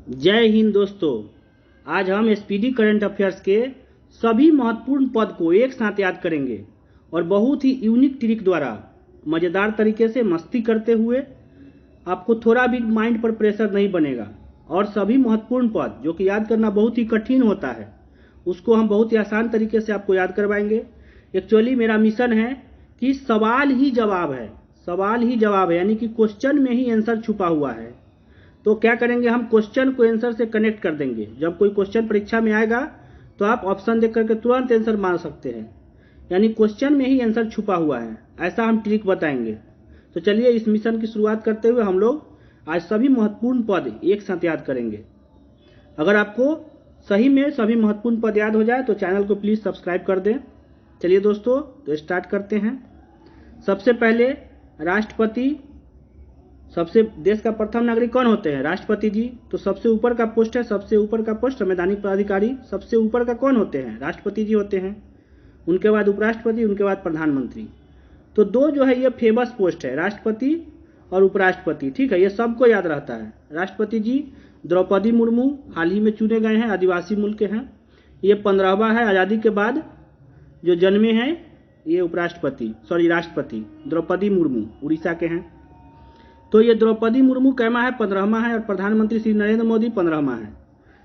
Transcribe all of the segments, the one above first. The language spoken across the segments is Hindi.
जय हिंद दोस्तों। आज हम स्पीडी करंट अफेयर्स के सभी महत्वपूर्ण पद को एक साथ याद करेंगे और बहुत ही यूनिक ट्रिक द्वारा मज़ेदार तरीके से मस्ती करते हुए आपको थोड़ा भी माइंड पर प्रेशर नहीं बनेगा और सभी महत्वपूर्ण पद जो कि याद करना बहुत ही कठिन होता है उसको हम बहुत ही आसान तरीके से आपको याद करवाएंगे। एक्चुअली मेरा मिशन है कि सवाल ही जवाब है, यानी कि क्वेश्चन में ही आंसर छुपा हुआ है। तो क्या करेंगे, हम क्वेश्चन को आंसर से कनेक्ट कर देंगे। जब कोई क्वेश्चन परीक्षा में आएगा तो आप ऑप्शन देख करके तुरंत आंसर मान सकते हैं, यानी क्वेश्चन में ही आंसर छुपा हुआ है। ऐसा हम ट्रिक बताएंगे। तो चलिए इस मिशन की शुरुआत करते हुए हम लोग आज सभी महत्वपूर्ण पद एक साथ याद करेंगे। अगर आपको सही में सभी महत्वपूर्ण पद याद हो जाए तो चैनल को प्लीज़ सब्सक्राइब कर दें। चलिए दोस्तों, तो स्टार्ट करते हैं। सबसे पहले राष्ट्रपति, सबसे देश का प्रथम नागरिक कौन होते हैं? राष्ट्रपति जी। तो सबसे ऊपर का पोस्ट है, सबसे ऊपर का पोस्ट संवैधानिक पदाधिकारी, सबसे ऊपर का कौन होते हैं? राष्ट्रपति जी होते हैं। उनके बाद उपराष्ट्रपति, उनके बाद प्रधानमंत्री। तो दो जो है ये फेमस पोस्ट है, राष्ट्रपति और उपराष्ट्रपति। ठीक है, ये सबको याद रहता है। राष्ट्रपति जी द्रौपदी मुर्मू हाल ही में चुने गए हैं, आदिवासी मूल के हैं। ये 15वां है आज़ादी के बाद जो जन्मे हैं। ये राष्ट्रपति द्रौपदी मुर्मू उड़ीसा के हैं। तो ये द्रौपदी मुर्मू कैमा है? 15वां है। और प्रधानमंत्री श्री नरेंद्र मोदी 15वां है।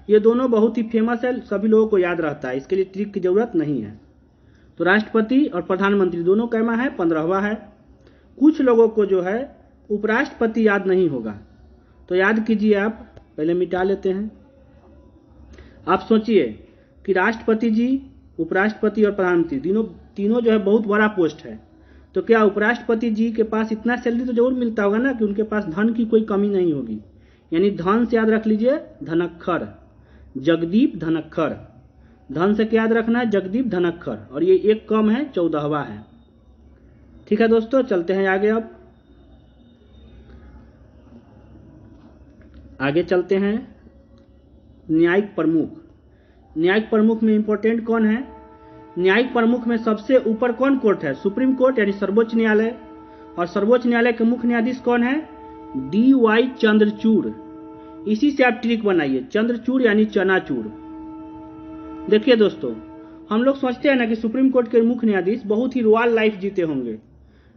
ये दोनों बहुत ही फेमस है, सभी लोगों को याद रहता है, इसके लिए ट्रिक की जरूरत नहीं है। तो राष्ट्रपति और प्रधानमंत्री दोनों कैमा है? 15वां है। कुछ लोगों को जो है उपराष्ट्रपति याद नहीं होगा, तो याद कीजिए आप, पहले मिटा लेते हैं। आप सोचिए कि राष्ट्रपति जी, उपराष्ट्रपति और प्रधानमंत्री तीनों जो है बहुत बड़ा पोस्ट है। तो क्या उपराष्ट्रपति जी के पास इतना सैलरी तो जरूर मिलता होगा ना कि उनके पास धन की कोई कमी नहीं होगी। यानी धन से याद रख लीजिए धनक्खर, जगदीप धनक्खर। धन से क्या याद रखना है? जगदीप धनक्खर। और ये एक कम है, 14वां है। ठीक है दोस्तों, चलते हैं आगे। अब आगे चलते हैं। न्यायिक प्रमुख। न्यायिक प्रमुख में इंपॉर्टेंट कौन है? न्यायिक प्रमुख में सबसे ऊपर कौन कोर्ट है? सुप्रीम कोर्ट यानी सर्वोच्च न्यायालय। और सर्वोच्च न्यायालय के मुख्य न्यायाधीश कौन है? DY चंद्रचूड़। इसी से आप ट्रिक बनाइए, चंद्रचूड़ यानी चनाचूर। देखिए दोस्तों, हम लोग सोचते हैं ना कि सुप्रीम कोर्ट के मुख्य न्यायाधीश बहुत ही रॉयल लाइफ जीते होंगे,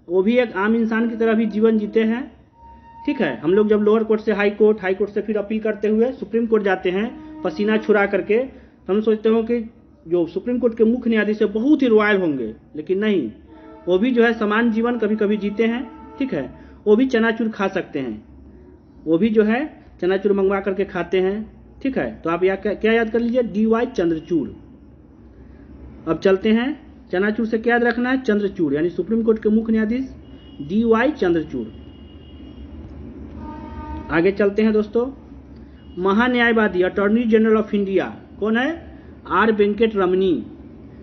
वो भी एक आम इंसान की तरह भी जीवन जीते हैं। ठीक है, हम लोग जब लोअर कोर्ट से हाई कोर्ट से फिर अपील करते हुए सुप्रीम कोर्ट जाते हैं पसीना छुड़ा करके, तो हम सोचते हो कि जो सुप्रीम कोर्ट के मुख्य न्यायाधीश है बहुत ही रॉयल होंगे, लेकिन नहीं, वो भी जो है समान जीवन कभी कभी जीते हैं। ठीक है, वो भी चनाचूर खा सकते हैं, वो भी जो है चनाचूर मंगवा करके खाते हैं। ठीक है, तो आप क्या याद कर लीजिए? DY चंद्रचूड़। अब चलते हैं, चनाचूर से क्या याद रखना है? चंद्रचूड़, यानी सुप्रीम कोर्ट के मुख्य न्यायाधीश DY चंद्रचूड़। आगे चलते हैं दोस्तों। महान्यायवादी, अटॉर्नी जनरल ऑफ इंडिया कौन है? R वेंकट रमनी।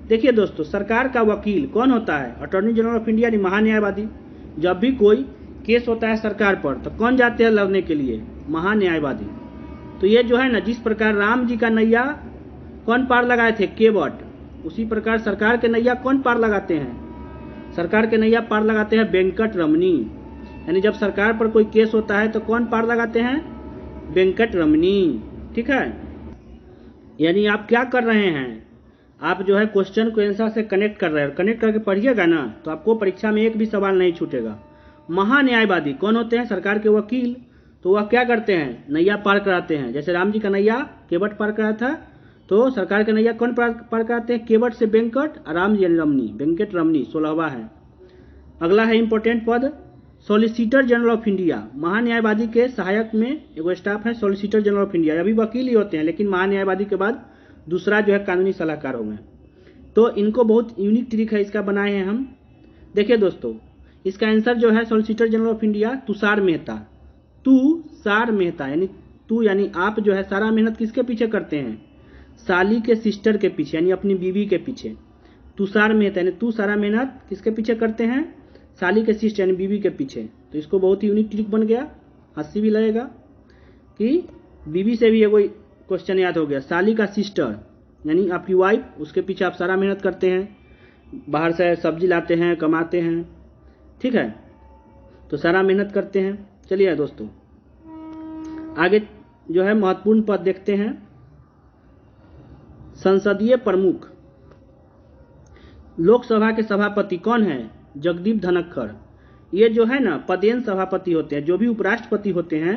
देखिए दोस्तों, सरकार का वकील कौन होता है? अटॉर्नी जनरल ऑफ इंडिया यानी महान्यायवादी। जब भी कोई केस होता है सरकार पर तो कौन जाते हैं लड़ने के लिए? महान्यायवादी। तो ये जो है ना, जिस प्रकार राम जी का नैया कौन पार लगाए थे? केवट। उसी प्रकार सरकार के नैया कौन पार लगाते हैं? सरकार के नैया पार लगाते हैं वेंकट रमनी। यानी जब सरकार पर कोई केस होता है तो कौन पार लगाते हैं? वेंकट रमनी। ठीक है, यानी आप क्या कर रहे हैं? आप जो है क्वेश्चन को आंसर से कनेक्ट कर रहे हैं, कनेक्ट करके पढ़िएगा ना तो आपको परीक्षा में एक भी सवाल नहीं छूटेगा। महान्यायवादी कौन होते हैं? सरकार के वकील। तो वह क्या करते हैं? नैया पार कराते हैं। जैसे राम जी का नैया केवट पार कराया था, तो सरकार के नैया कौन पार कराते हैं? केवट से वेंकट, राम जी रमनी, वेंकट रमनी 16वां है। अगला है इंपॉर्टेंट पद, सॉलिसिटर जनरल ऑफ इंडिया। महान्यायवादी के सहायक में एगो स्टाफ है सॉलिसिटर जनरल ऑफ इंडिया। अभी वकील ही होते हैं, लेकिन महान्यायवादी के बाद दूसरा जो है कानूनी सलाहकार होंगे। तो इनको बहुत यूनिक ट्रिक है, इसका बनाए हैं हम। देखिए दोस्तों, इसका आंसर जो है solicitor general of India Tushar Mehta. Tushar Mehta यानी तू यानी आप जो है सारा मेहनत किसके पीछे करते हैं? साली के सिस्टर के पीछे, यानी अपनी बीवी के पीछे। तुषार मेहता यानी तू सारा मेहनत किसके पीछे करते हैं? साली के सिस्टर यानी बीवी के पीछे। तो इसको बहुत ही यूनिक ट्रिक बन गया, हंसी भी लगेगा कि बीवी से भी ये कोई क्वेश्चन याद हो गया। साली का सिस्टर यानी आपकी वाइफ, उसके पीछे आप सारा मेहनत करते हैं, बाहर से सब्जी लाते हैं, कमाते हैं। ठीक है, तो सारा मेहनत करते हैं। चलिए दोस्तों आगे जो है महत्वपूर्ण पद देखते हैं। संसदीय प्रमुख, लोकसभा के सभापति कौन है? जगदीप धनखड़। ये जो है ना पदेन सभापति होते हैं, जो भी उपराष्ट्रपति होते हैं,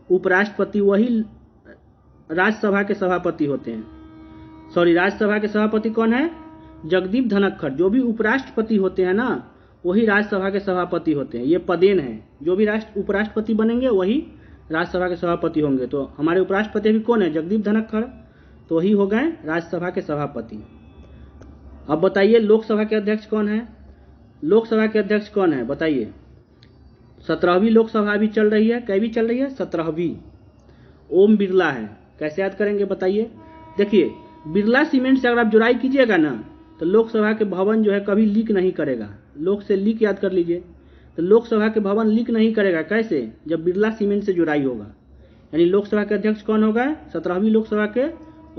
उपराष्ट्रपति वही राज्यसभा के सभापति होते हैं। सॉरी, राज्यसभा के सभापति कौन है? जगदीप धनखड़। जो भी उपराष्ट्रपति होते हैं ना, वही राज्यसभा के सभापति होते हैं। ये पदेन है, जो भी उपराष्ट्रपति बनेंगे वही राज्यसभा के सभापति होंगे। तो हमारे उपराष्ट्रपति अभी कौन है? जगदीप धनखड़, तो वही हो गए राज्यसभा के सभापति। अब बताइए लोकसभा के अध्यक्ष कौन है? लोकसभा के अध्यक्ष कौन है बताइए? 17वीं लोकसभा भी चल रही है। कैवी चल रही है? 17वीं। ओम बिरला है। कैसे याद करेंगे बताइए? देखिए, बिरला सीमेंट से अगर आप जुड़ाई कीजिएगा ना, तो लोकसभा के भवन जो है कभी लीक नहीं करेगा। लोक से लीक याद कर लीजिए, तो लोकसभा के भवन लीक नहीं करेगा। कैसे? जब बिरला सीमेंट से जुड़ाई होगा। यानी लोकसभा के अध्यक्ष कौन होगा? 17वीं लोकसभा के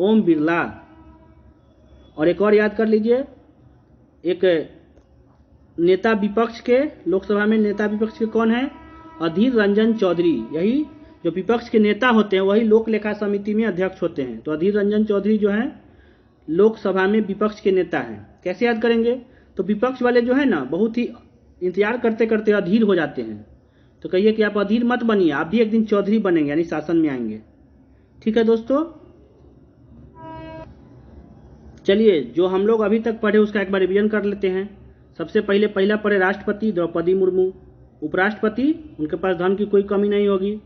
ओम बिरला। और एक और याद कर लीजिए, एक नेता विपक्ष के, लोकसभा में नेता विपक्ष के कौन है? अधीर रंजन चौधरी। यही जो विपक्ष के नेता होते हैं वही लोक लेखा समिति में अध्यक्ष होते हैं। तो अधीर रंजन चौधरी जो है लोकसभा में विपक्ष के नेता हैं। कैसे याद करेंगे? तो विपक्ष वाले जो है ना बहुत ही इंतजार करते करते अधीर हो जाते हैं। तो कहिए कि आप अधीर मत बनिए, आप भी एक दिन चौधरी बनेंगे, यानी शासन में आएंगे। ठीक है दोस्तों, चलिए जो हम लोग अभी तक पढ़े उसका एक बार रिवीजन कर लेते हैं। सबसे पहले पहला पढ़े राष्ट्रपति द्रौपदी मुर्मू। उपराष्ट्रपति, उनके पास धन की कोई कमी नहीं होगी।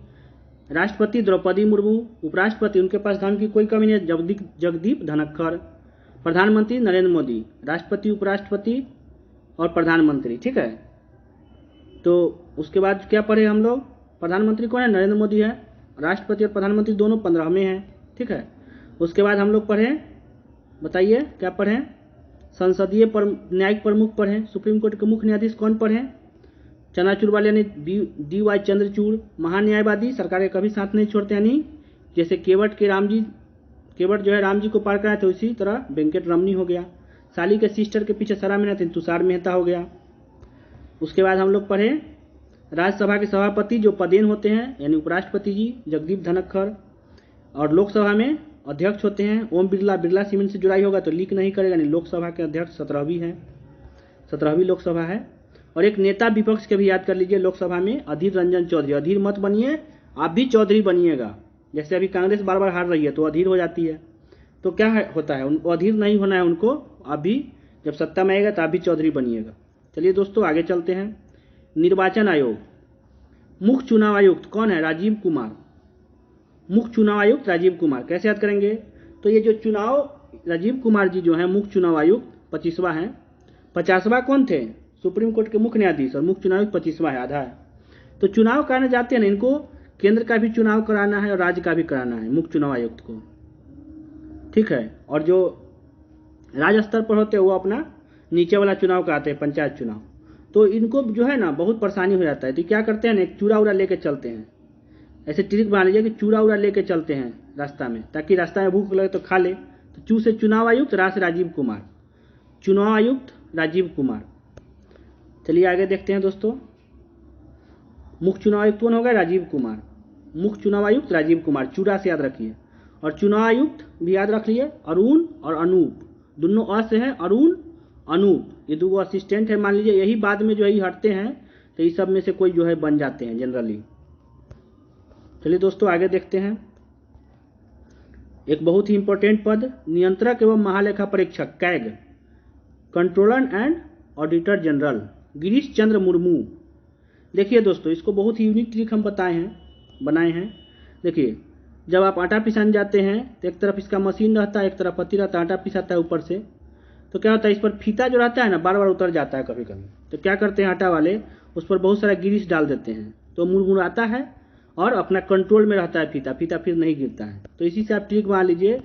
राष्ट्रपति द्रौपदी मुर्मू, उपराष्ट्रपति उनके पास धन की कोई कमी नहीं, जगदीप धनखड़। प्रधानमंत्री नरेंद्र मोदी। राष्ट्रपति, उपराष्ट्रपति और प्रधानमंत्री। ठीक है, तो उसके बाद क्या पढ़े हम लोग? प्रधानमंत्री कौन है? नरेंद्र मोदी है। राष्ट्रपति और प्रधानमंत्री दोनों 15वें हैं। ठीक है, उसके बाद हम लोग पढ़े, बताइए क्या पढ़े? संसदीय न्यायिक प्रमुख पढ़े। सुप्रीम कोर्ट के मुख्य न्यायाधीश कौन पढ़े? चंद्रचूड़ वाले यानी डी वाई चंद्रचूड़। महान्यायवादी, सरकार के कभी साथ नहीं छोड़ते, यानी जैसे केवट जो है राम जी को पार कराए थे, उसी तरह वेंकट रमनी हो गया। साली के सिस्टर के पीछे सरा मेहता थी, तुषार मेहता हो गया। उसके बाद हम लोग पढ़े राज्यसभा के सभापति जो पदेन होते हैं, यानी उपराष्ट्रपति जी जगदीप धनखड़। और लोकसभा में अध्यक्ष होते हैं ओम बिरला। बिरला सीमेंट से जुड़ाई होगा तो लीक नहीं करेगा, यानी लोकसभा के अध्यक्ष 17वीं है, 17वीं लोकसभा है। और एक नेता विपक्ष के भी याद कर लीजिए लोकसभा में, अधीर रंजन चौधरी। अधीर मत बनिए, आप भी चौधरी बनिएगा। जैसे अभी कांग्रेस बार बार हार रही है तो अधीर हो जाती है, तो क्या होता है, उनको अधीर नहीं होना है उनको। आप भी जब सत्ता में आएगा तो आप भी चौधरी बनिएगा। चलिए दोस्तों आगे चलते हैं। निर्वाचन आयोग, मुख्य चुनाव आयुक्त कौन है? राजीव कुमार। मुख्य चुनाव आयुक्त राजीव कुमार। कैसे याद करेंगे? तो ये जो चुनाव, राजीव कुमार जी जो है मुख्य चुनाव आयुक्त 25वां है। 50वां कौन थे? सुप्रीम कोर्ट के मुख्य न्यायाधीश। और मुख्य चुनाव आयुक्त 25वां है, आधा है। तो चुनाव कराने जाते हैं ना, इनको केंद्र का भी चुनाव कराना है और राज्य का भी कराना है मुख्य चुनाव आयुक्त को। ठीक है, और जो राज्य स्तर पर होते हैं वो अपना नीचे वाला चुनाव कराते हैं, पंचायत चुनाव। तो इनको जो है ना बहुत परेशानी हो जाता है। तो क्या करते हैं ना, एक चूड़ा उड़ा लेके चलते हैं। ऐसे ट्रिक बना लीजिए कि चूड़ा उड़ा लेके चलते हैं रास्ता में, ताकि रास्ता में भूख लगे तो खा ले। तो चू से चुनाव आयुक्त, रा से राजीव कुमार। चुनाव आयुक्त राजीव कुमार। चलिए आगे देखते हैं दोस्तों। मुख्य चुनाव आयुक्त कौन होगा? राजीव कुमार। मुख्य चुनाव आयुक्त राजीव कुमार, चूड़ा से याद रखिए। और चुनाव आयुक्त भी याद रख लिए, अरुण और अनूप, दोनों अ से है, अरुण अनूप। ये दो असिस्टेंट है मान लीजिए, यही बाद में जो है हटते हैं तो इस सब में से कोई जो है बन जाते हैं जनरली। चलिए दोस्तों आगे देखते हैं। एक बहुत ही इंपॉर्टेंट पद, नियंत्रक एवं महालेखा परीक्षक, CAG, controller and auditor general, Girish Chandra Murmu. देखिए दोस्तों, इसको बहुत ही यूनिक ट्रिक हम बनाए हैं। देखिए, जब आप आटा पिसाने जाते हैं तो एक तरफ इसका मशीन रहता है, एक तरफ पत्ती रहता है, आटा पिसाता है ऊपर से। तो क्या होता है, इस पर फीता जो रहता है ना बार बार उतर जाता है कभी कभी। तो क्या करते हैं आटा वाले, उस पर बहुत सारा गिरीश डाल देते हैं, तो मुरमुराता है और अपना कंट्रोल में रहता है फीता फिर नहीं गिरता है। तो इसी से आप ट्रिक बना लीजिए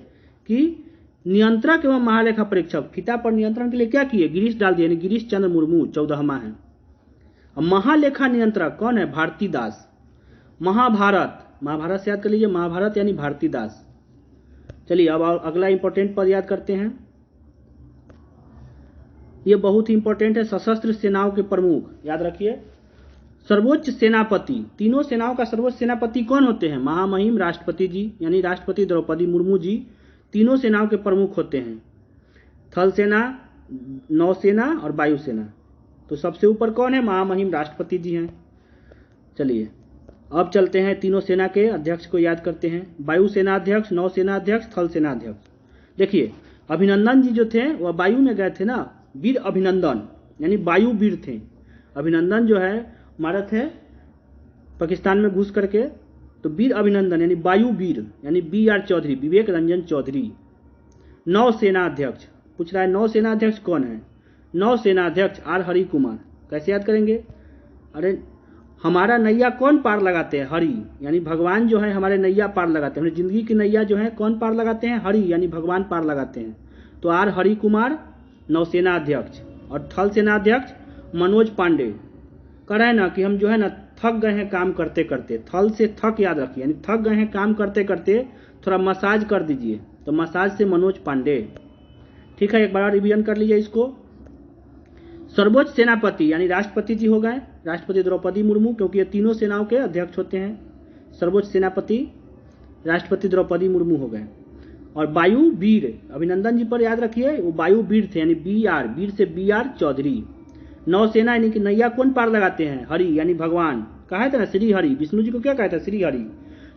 कि नियंत्रक एवं महालेखा परीक्षक, फीता पर नियंत्रण के लिए क्या किए? गिरीश डाल दिए, गिरीश चंद्र मुर्मू 14वां है। अब महालेखा नियंत्रक कौन है? भारती दास। महाभारत से याद कर लीजिए, महाभारत यानी भारती दास। चलिए अब अगला इंपॉर्टेंट पद याद करते हैं। ये बहुत ही इंपॉर्टेंट है, सशस्त्र सेनाओं के प्रमुख। याद रखिए, सर्वोच्च सेनापति, तीनों सेनाओं का सर्वोच्च सेनापति कौन होते हैं? महामहिम राष्ट्रपति जी, यानी राष्ट्रपति द्रौपदी मुर्मू जी तीनों सेनाओं के प्रमुख होते हैं, थल सेना, नौसेना और वायुसेना। तो सबसे ऊपर कौन है? महामहिम राष्ट्रपति जी हैं। चलिए अब चलते हैं तीनों सेना के अध्यक्ष को याद करते हैं। वायुसेना अध्यक्ष, नौसेना अध्यक्ष, थल सेना अध्यक्ष। देखिए अभिनंदन जी जो थे वह वायु में गए थे ना, वीर अभिनंदन, यानी वायु वीर थे। अभिनंदन जो है मारा थे पाकिस्तान में घुस करके, तो वीर अभिनंदन यानी वायु वीर, यानी BR चौधरी, विवेक रंजन चौधरी। नौसेना अध्यक्ष पूछ रहा है, नौसेना अध्यक्ष कौन है? नौसेना अध्यक्ष R हरि कुमार। कैसे याद करेंगे? अरे हमारा नैया कौन पार लगाते हैं? हरि, यानी भगवान जो है हमारे नैया पार लगाते हैं, हमारी जिंदगी की नैया जो है कौन पार लगाते हैं? हरि, यानी भगवान पार लगाते हैं। तो R हरि कुमार नौसेना अध्यक्ष। और थल सेना अध्यक्ष मनोज पांडे। कह रहे हैं ना कि हम जो है ना थक गए हैं काम करते करते, थल से थक याद रखिए, यानी थक गए हैं काम करते करते, थोड़ा मसाज कर दीजिए, तो मसाज से मनोज पांडे। ठीक है, एक बार रिवीजन कर लीजिए इसको। सर्वोच्च सेनापति यानी राष्ट्रपति जी हो गए, राष्ट्रपति द्रौपदी मुर्मू, क्योंकि ये तीनों सेनाओं के अध्यक्ष होते हैं। सर्वोच्च सेनापति राष्ट्रपति द्रौपदी मुर्मू हो गए। और वायु वीर अभिनंदन जी पर याद रखिए, वो वायु वीर थे, यानी BR, वीर से BR चौधरी। नौसेना यानी कि नैया कौन पार लगाते हैं? हरि, यानी भगवान। कहा था ना श्री हरि, विष्णु जी को क्या कहा था? श्री हरि।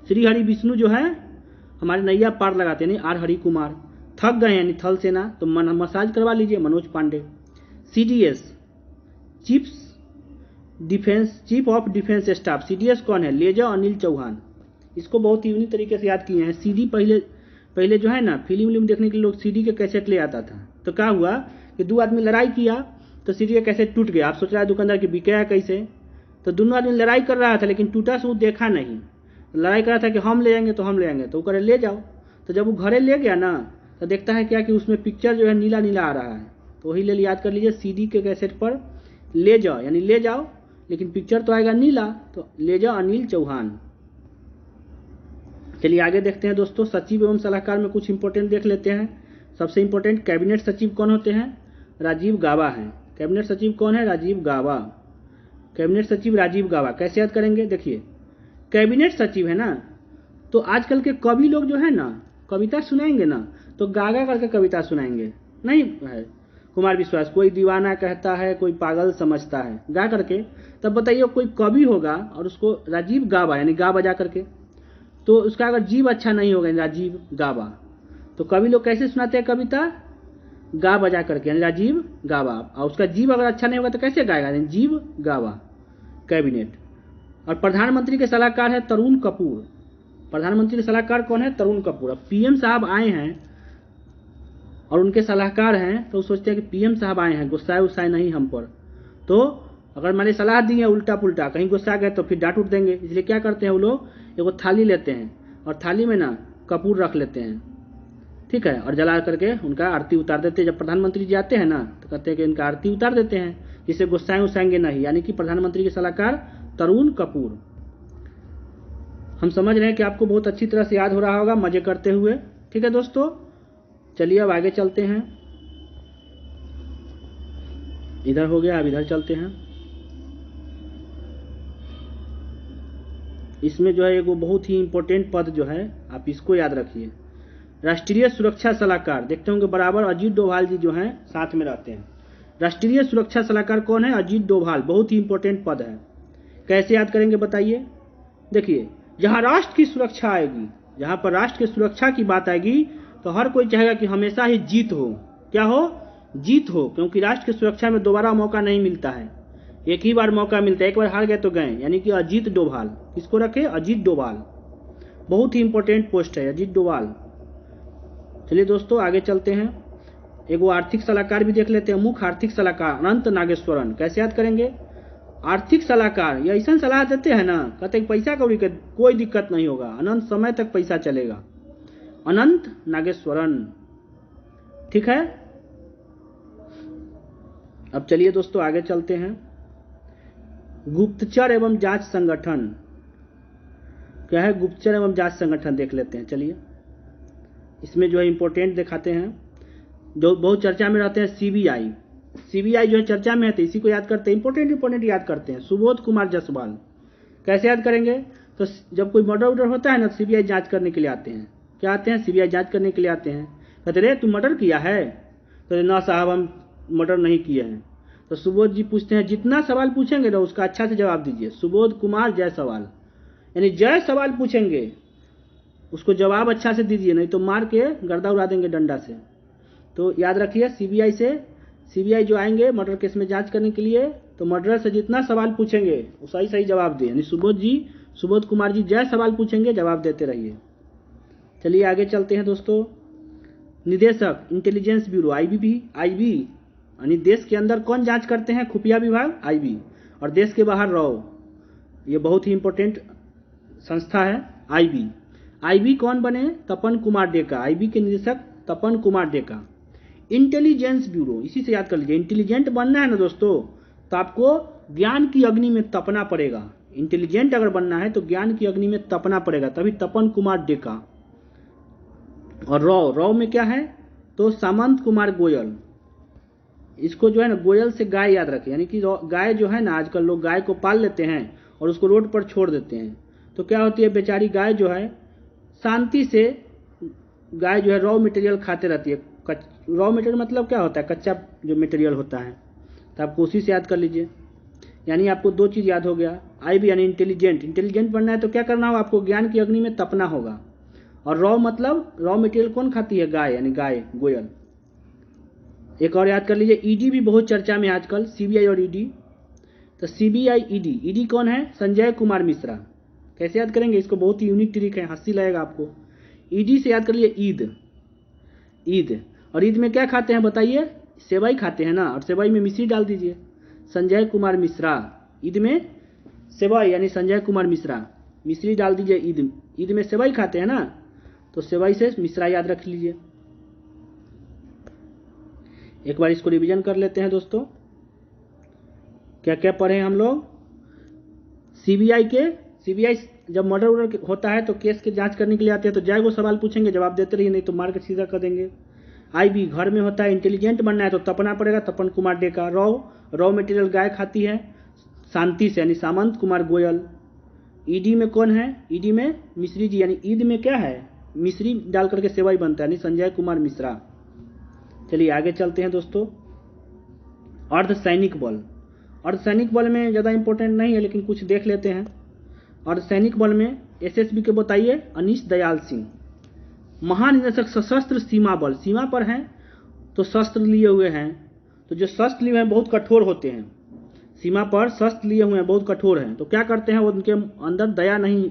श्री हरि विष्णु जो है हमारे नैया पार लगाते हैं, यानी R हरि कुमार। थक गए यानी थल सेना, तो मसाज करवा लीजिए, Manoj Pande. CDS chief of defence staff, CDS कौन है? लेजर अनिल चौहान। इसको बहुत यूनिक तरीके से याद किए हैं। CD पहले जो है ना फिल्म देखने के लिए लोग CD के कैसेट ले आता था, तो क्या हुआ कि दो आदमी लड़ाई किया तो CD का कैसेट टूट गया। आप सोच रहा है दुकानदार की बिकेगा कैसे? तो दोनों आदमी लड़ाई कर रहा था, लेकिन टूटा से वो देखा नहीं, लड़ाई कर रहा था कि हम ले जाएंगे तो हम ले जाएंगे, तो वो करे ले जाओ। तो जब वो घरे ले गया ना, तो देखता है क्या कि उसमें पिक्चर जो है नीला नीला आ रहा है। तो वही ले याद कर लीजिए, CD के कैसेट पर ले जाओ यानी ले जाओ, लेकिन पिक्चर तो आएगा नीला, तो लेजर अनिल चौहान। चलिए आगे देखते हैं दोस्तों। सचिव एवं सलाहकार में कुछ इंपॉर्टेंट देख लेते हैं। सबसे इंपॉर्टेंट कैबिनेट सचिव कौन होते हैं? राजीव गाबा हैं। कैबिनेट सचिव कौन है? राजीव गाबा। कैबिनेट सचिव राजीव गाबा। कैसे याद करेंगे? देखिए कैबिनेट सचिव है ना, तो आजकल के कवि लोग जो है ना कविता सुनाएंगे ना, तो गागा करके कविता सुनाएंगे, नहीं है कुमार विश्वास, कोई दीवाना कहता है कोई पागल समझता है, गा करके। तब बताइए कोई कवि होगा और उसको राजीव गाबा यानी गा बजा करके, तो उसका अगर जीव अच्छा नहीं होगा राजीव गाबा, तो कवि लोग कैसे सुनाते हैं कविता? गा बजा करके, यानी राजीव गाबा। और उसका जीव अगर अच्छा नहीं होगा तो कैसे गाएगा? यानी जीव गाबा। कैबिनेट। और प्रधानमंत्री के सलाहकार है तरुण कपूर। प्रधानमंत्री के सलाहकार कौन है? तरुण कपूर। अब PM साहब आए हैं और उनके सलाहकार हैं, तो सोचते हैं कि PM साहब आए हैं, गुस्साए उस्साए नहीं हम पर, तो अगर मैंने सलाह दी है उल्टा पुल्टा, कहीं गुस्सा गए तो फिर डांट उठ देंगे, इसलिए क्या करते हैं वो लोग, एगो थाली लेते हैं और थाली में ना कपूर रख लेते हैं, ठीक है, और जला करके उनका आरती उतार देते हैं। जब प्रधानमंत्री जी आते हैं ना तो कहते हैं कि इनका आरती उतार देते हैं, जिससे गुस्साएं उसाएंगे नहीं, यानी कि प्रधानमंत्री के सलाहकार तरुण कपूर। हम समझ रहे हैं कि आपको बहुत अच्छी तरह से याद हो रहा होगा मजे करते हुए। ठीक है दोस्तों, चलिए अब आगे चलते हैं। इधर हो गया, अब इधर चलते हैं। इसमें जो है वो बहुत ही इंपॉर्टेंट पद जो है आप इसको याद रखिए, राष्ट्रीय सुरक्षा सलाहकार। देखते होंगे बराबर अजीत डोभाल जी जो हैं साथ में रहते हैं। राष्ट्रीय सुरक्षा सलाहकार कौन है? अजीत डोभाल। बहुत ही इंपॉर्टेंट पद है। कैसे याद करेंगे बताइए? देखिए जहां राष्ट्र की सुरक्षा आएगी, जहां पर राष्ट्र की सुरक्षा की बात आएगी, तो हर कोई चाहेगा कि हमेशा ही जीत हो। क्या हो? जीत हो, क्योंकि राष्ट्र की सुरक्षा में दोबारा मौका नहीं मिलता है, एक ही बार मौका मिलता है, एक बार हार गए तो गए, यानी कि अजीत डोभाल। किसको रखे? अजीत डोभाल। बहुत ही इंपॉर्टेंट पोस्ट है अजीत डोभाल। चलिए दोस्तों आगे चलते हैं। एगो आर्थिक सलाहकार भी देख लेते हैं, मुख्य आर्थिक सलाहकार अनंत नागेश्वरन। कैसे याद करेंगे? आर्थिक सलाहकार ये ऐसा सलाह देते हैं ना, कहते हैं पैसा कौड़ी के कोई दिक्कत नहीं होगा, अनंत समय तक पैसा चलेगा। अनंत नागेश्वरन, ठीक है। अब चलिए दोस्तों आगे चलते हैं। गुप्तचर एवं जांच संगठन क्या है? गुप्तचर एवं जांच संगठन देख लेते हैं। चलिए इसमें जो है इंपॉर्टेंट दिखाते हैं, जो बहुत चर्चा में रहते हैं, CBI सीबीआई जो है चर्चा में है तो इसी को याद करते हैं, इंपॉर्टेंट याद करते हैं। सुबोध कुमार जायसवाल कैसे याद करेंगे? तो जब कोई मर्डर वर्डर होता है ना, तो सीबीआई जांच करने के लिए आते हैं। क्या आते हैं? सीबीआई जांच करने के लिए आते हैं। कहते रे तू मर्डर किया है? तो ना साहब हम मर्डर नहीं किए हैं। तो सुबोध जी पूछते हैं, जितना सवाल पूछेंगे ना उसका अच्छा से जवाब दीजिए। सुबोध कुमार जायसवाल यानी जय सवाल पूछेंगे उसको जवाब अच्छा से दीजिए, नहीं तो मार के गर्दा उड़ा देंगे डंडा से। तो याद रखिए सीबीआई जो आएंगे मर्डर केस में जांच करने के लिए, तो मर्डर से जितना सवाल पूछेंगे वो सही जवाब दें। यानी सुबोध कुमार जी जय सवाल पूछेंगे, जवाब देते रहिए। चलिए आगे चलते हैं दोस्तों। निदेशक इंटेलिजेंस ब्यूरो आईबी यानी देश के अंदर कौन जांच करते हैं? खुफिया विभाग आईबी, और देश के बाहर रॉ। ये बहुत ही इंपॉर्टेंट संस्था है आईबी कौन बने? तपन कुमार डेका। आईबी के निदेशक तपन कुमार डेका। इंटेलिजेंस ब्यूरो, इसी से याद कर लीजिए। इंटेलिजेंट बनना है ना दोस्तों, तो आपको ज्ञान की अग्नि में तपना पड़ेगा। इंटेलिजेंट अगर बनना है तो ज्ञान की अग्नि में तपना पड़ेगा, तभी तपन कुमार डेका। और रॉ में क्या है? तो सामंत कुमार गोयल। इसको जो है ना गोयल से गाय याद रखें, यानी कि गाय जो है ना, आजकल लोग गाय को पाल लेते हैं और उसको रोड पर छोड़ देते हैं। तो क्या होती है, बेचारी गाय जो है शांति से गाय जो है रॉ मटेरियल खाते रहती है। रॉ मटेरियल मतलब क्या होता है? कच्चा जो मटेरियल होता है। तो आप कोशिश याद कर लीजिए, यानी आपको दो चीज़ याद हो गया। आईबी यानी इंटेलिजेंट बनना है तो क्या करना होगा? आपको ज्ञान की अग्नि में तपना होगा। और रॉ मतलब रॉ मटेरियल कौन खाती है? गाय, यानी गाय गोयल। एक और याद कर लीजिए, ईडी भी बहुत चर्चा में आजकल, सीबीआई और ईडी। तो सीबीआई ईडी कौन है? संजय कुमार मिश्रा। कैसे याद करेंगे इसको? बहुत ही यूनिक ट्रिक है, हंसी लगेगा आपको। ईडी से याद कर लिए ईद। और ईद में क्या खाते हैं बताइए? सेवई खाते हैं ना, और सेवई में मिश्री डाल दीजिए। संजय कुमार मिश्रा, ईद में सेवई यानी संजय कुमार मिश्रा, मिश्री डाल दीजिए। ईद में सेवई खाते हैं ना, तो सेवई से मिश्रा याद रख लीजिए। एक बार इसको रिवीजन कर लेते हैं दोस्तों, क्या क्या पढ़े हम लोग। सीबीआई जब मर्डर होता है तो केस के जांच करने के लिए आते हैं, तो जय को सवाल पूछेंगे, जवाब देते रहिए, नहीं तो मार के सीधा कर देंगे। आईबी घर में होता है, इंटेलिजेंट बनना है तो तपना पड़ेगा, तपन कुमार डेका। रॉ मटेरियल गाय खाती है शांति से, यानी सामंत कुमार गोयल। ईडी में कौन है? ईडी में मिश्री जी, यानी ईद में क्या है? मिश्री डाल करके सेवई बनता है, यानी संजय कुमार मिश्रा। चलिए आगे चलते हैं दोस्तों। अर्धसैनिक बल में ज़्यादा इंपॉर्टेंट नहीं है, लेकिन कुछ देख लेते हैं। अर्धसैनिक बल में एसएसबी के बताइए, अनीश दयाल सिंह। महानिदेशक सशस्त्र सीमा बल, सीमा पर हैं तो शस्त्र लिए हुए हैं, तो जो शस्त्र लिए हुए हैं बहुत कठोर होते हैं। सीमा पर शस्त्र लिए हुए हैं, बहुत कठोर हैं, तो क्या करते हैं? वो उनके अंदर दया नहीं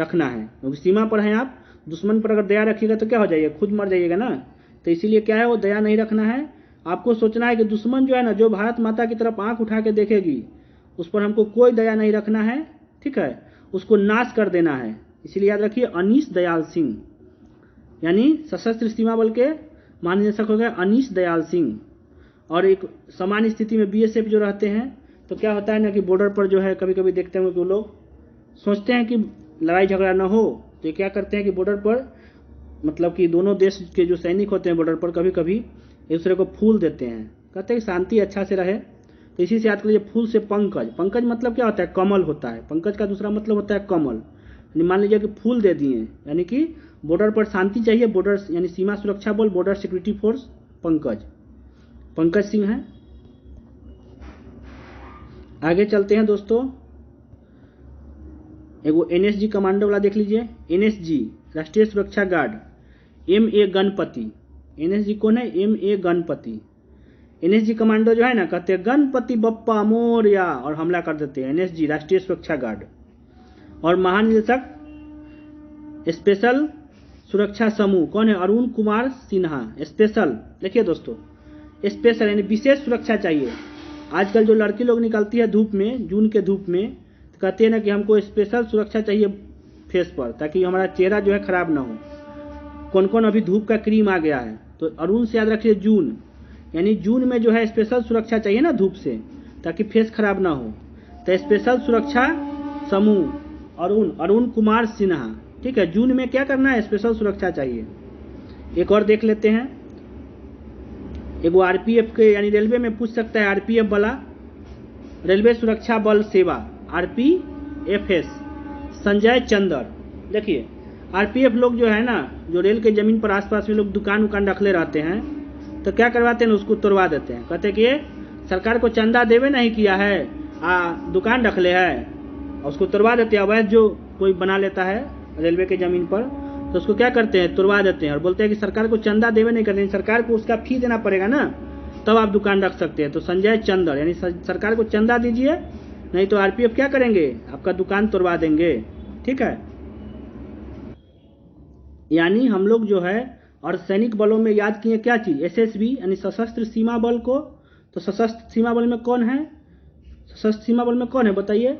रखना है, क्योंकि सीमा पर हैं आप। दुश्मन पर अगर दया रखिएगा तो क्या हो जाइएगा? खुद मर जाइएगा ना। तो इसीलिए क्या है, वो दया नहीं रखना है। आपको सोचना है कि दुश्मन जो है ना, जो भारत माता की तरफ आंख उठा के देखेगी, उस पर हमको कोई दया नहीं रखना है, ठीक है, उसको नाश कर देना है। इसीलिए याद रखिए, अनीश दयाल सिंह, यानी सशस्त्र सीमा बल के महानिदेशक हो गए अनीश दयाल सिंह। और एक सामान्य स्थिति में बीएसएफ जो रहते हैं, तो क्या होता है ना कि बॉर्डर पर जो है कभी कभी देखते हैं कि वो लोग सोचते हैं कि लड़ाई झगड़ा ना हो, तो ये क्या करते हैं कि बॉर्डर पर मतलब कि दोनों देश के जो सैनिक होते हैं बॉर्डर पर कभी कभी एक दूसरे को फूल देते हैं, कहते हैं कि शांति अच्छा से रहे। तो इसी से याद करिए, फूल से पंकज मतलब क्या होता है? कमल होता है। पंकज का दूसरा मतलब होता है कमल। यानी मान लीजिए कि फूल दे दिए, यानी कि बॉर्डर पर शांति चाहिए, बॉर्डर यानी सीमा सुरक्षा बल, border security force, Pankaj Singh है। आगे चलते हैं दोस्तों, एगो एनएसजी कमांडो वाला देख लीजिए। एनएसजी राष्ट्रीय सुरक्षा गार्ड, एमए गणपति। एनएसजी कौन है? एमए गणपति। एनएसजी कमांडो जो है ना, कहते हैं गणपति बप्पा मोरया और हमला कर देते हैं। एनएसजी राष्ट्रीय सुरक्षा गार्ड। और महानिदेशक स्पेशल सुरक्षा समूह कौन है? अरुण कुमार सिन्हा। स्पेशल देखिए दोस्तों, स्पेशल यानी विशेष सुरक्षा चाहिए। आजकल जो लड़की लोग निकलती है धूप में, जून के धूप में, तो कहते हैं ना कि हमको स्पेशल सुरक्षा चाहिए फेस पर, ताकि हमारा चेहरा जो है खराब ना हो। कौन कौन अभी धूप का क्रीम आ गया है, तो अरुण से याद रखिए जून, यानी जून में जो है स्पेशल सुरक्षा चाहिए ना धूप से, ताकि फेस खराब ना हो। तो स्पेशल सुरक्षा समूह अरुण कुमार सिन्हा, ठीक है। जून में क्या करना है? स्पेशल सुरक्षा चाहिए। एक और देख लेते हैं, एगो आरपीएफ के यानी रेलवे में पूछ सकता है आरपीएफ वाला, रेलवे सुरक्षा बल सेवा आरपीएफएस, संजय चंदर। देखिए आरपीएफ लोग जो है ना, जो रेल के ज़मीन पर आसपास में लोग दुकान उकान रखले रहते हैं, तो क्या करवाते हैं, उसको तोड़वा देते हैं। कहते हैं कि सरकार को चंदा देवे नहीं किया है, दुकान रख ले है, और उसको तोड़वा देते हैं। अवैध जो कोई बना लेता है रेलवे के ज़मीन पर, तो उसको क्या करते हैं, तोड़वा देते हैं और बोलते हैं कि सरकार को चंदा देवे नहीं करते, सरकार को उसका फी देना पड़ेगा ना, तब आप दुकान रख सकते हैं। तो संजय चंदर यानी सरकार को चंदा दीजिए, नहीं तो आरपीएफ क्या करेंगे, आपका दुकान तोड़वा देंगे। ठीक है, यानी हम लोग जो है अर्धसैनिक बलों में याद किए क्या चीज़, एसएसबी यानी सशस्त्र सीमा बल को। तो सशस्त्र सीमा बल में कौन है, सशस्त्र सीमा बल में कौन है बताइए,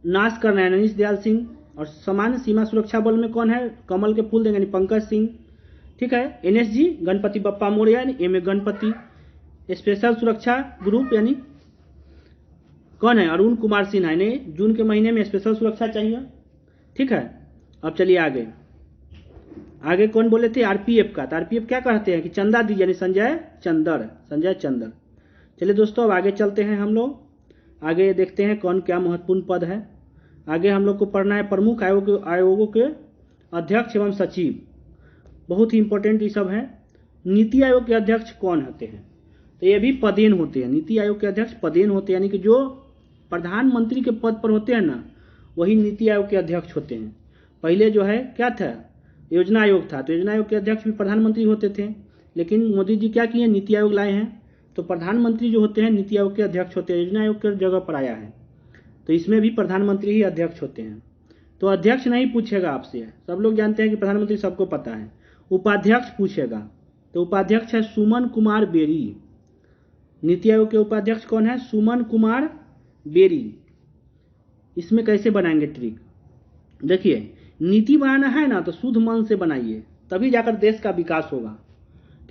नाश करना है ननीश दयाल सिंह। और सामान्य सीमा सुरक्षा बल में कौन है, कमल के फूल देंगे यानी पंकज सिंह। ठीक है, एनएसजी गणपति बप्पा मौर्य यानी एम ए गणपति। स्पेशल सुरक्षा ग्रुप यानी कौन है, अरुण कुमार सिन्हा, यानी जून के महीने में स्पेशल सुरक्षा चाहिए। ठीक है, अब चलिए आगे। आगे कौन बोले थे, आरपीएफ का। तो आरपीएफ क्या कहते हैं कि चंदा दीजिए, यानी संजय चंदर, संजय चंदर। चलिए दोस्तों अब आगे चलते हैं, हम लोग आगे देखते हैं कौन क्या महत्वपूर्ण पद है। आगे हम लोग को पढ़ना है प्रमुख आयोगों के अध्यक्ष एवं सचिव, बहुत ही इंपॉर्टेंट ये सब है। नीति आयोग के अध्यक्ष कौन होते हैं, तो ये भी पदेन होते हैं। नीति आयोग के अध्यक्ष पदेन होते हैं, यानी कि जो प्रधानमंत्री के पद पर होते हैं ना, वही नीति आयोग के अध्यक्ष होते हैं। पहले जो है क्या था, योजना आयोग था, तो योजना आयोग के अध्यक्ष भी प्रधानमंत्री होते थे, लेकिन मोदी जी क्या किए, नीति आयोग लाए हैं, तो प्रधानमंत्री जो होते हैं नीति आयोग के अध्यक्ष होते हैं, योजना आयोग के जगह पर आया है, तो इसमें भी प्रधानमंत्री ही अध्यक्ष होते हैं। तो अध्यक्ष नहीं पूछेगा आपसे, सब लोग जानते हैं कि प्रधानमंत्री सबको पता है, उपाध्यक्ष पूछेगा। तो उपाध्यक्ष है सुमन कुमार बेरी। नीति आयोग के उपाध्यक्ष कौन है, सुमन कुमार बेरी। इसमें कैसे बनाएंगे ट्रिक, देखिए नीति बनाना है ना, तो शुद्ध मन से बनाइए, तभी जाकर देश का विकास होगा।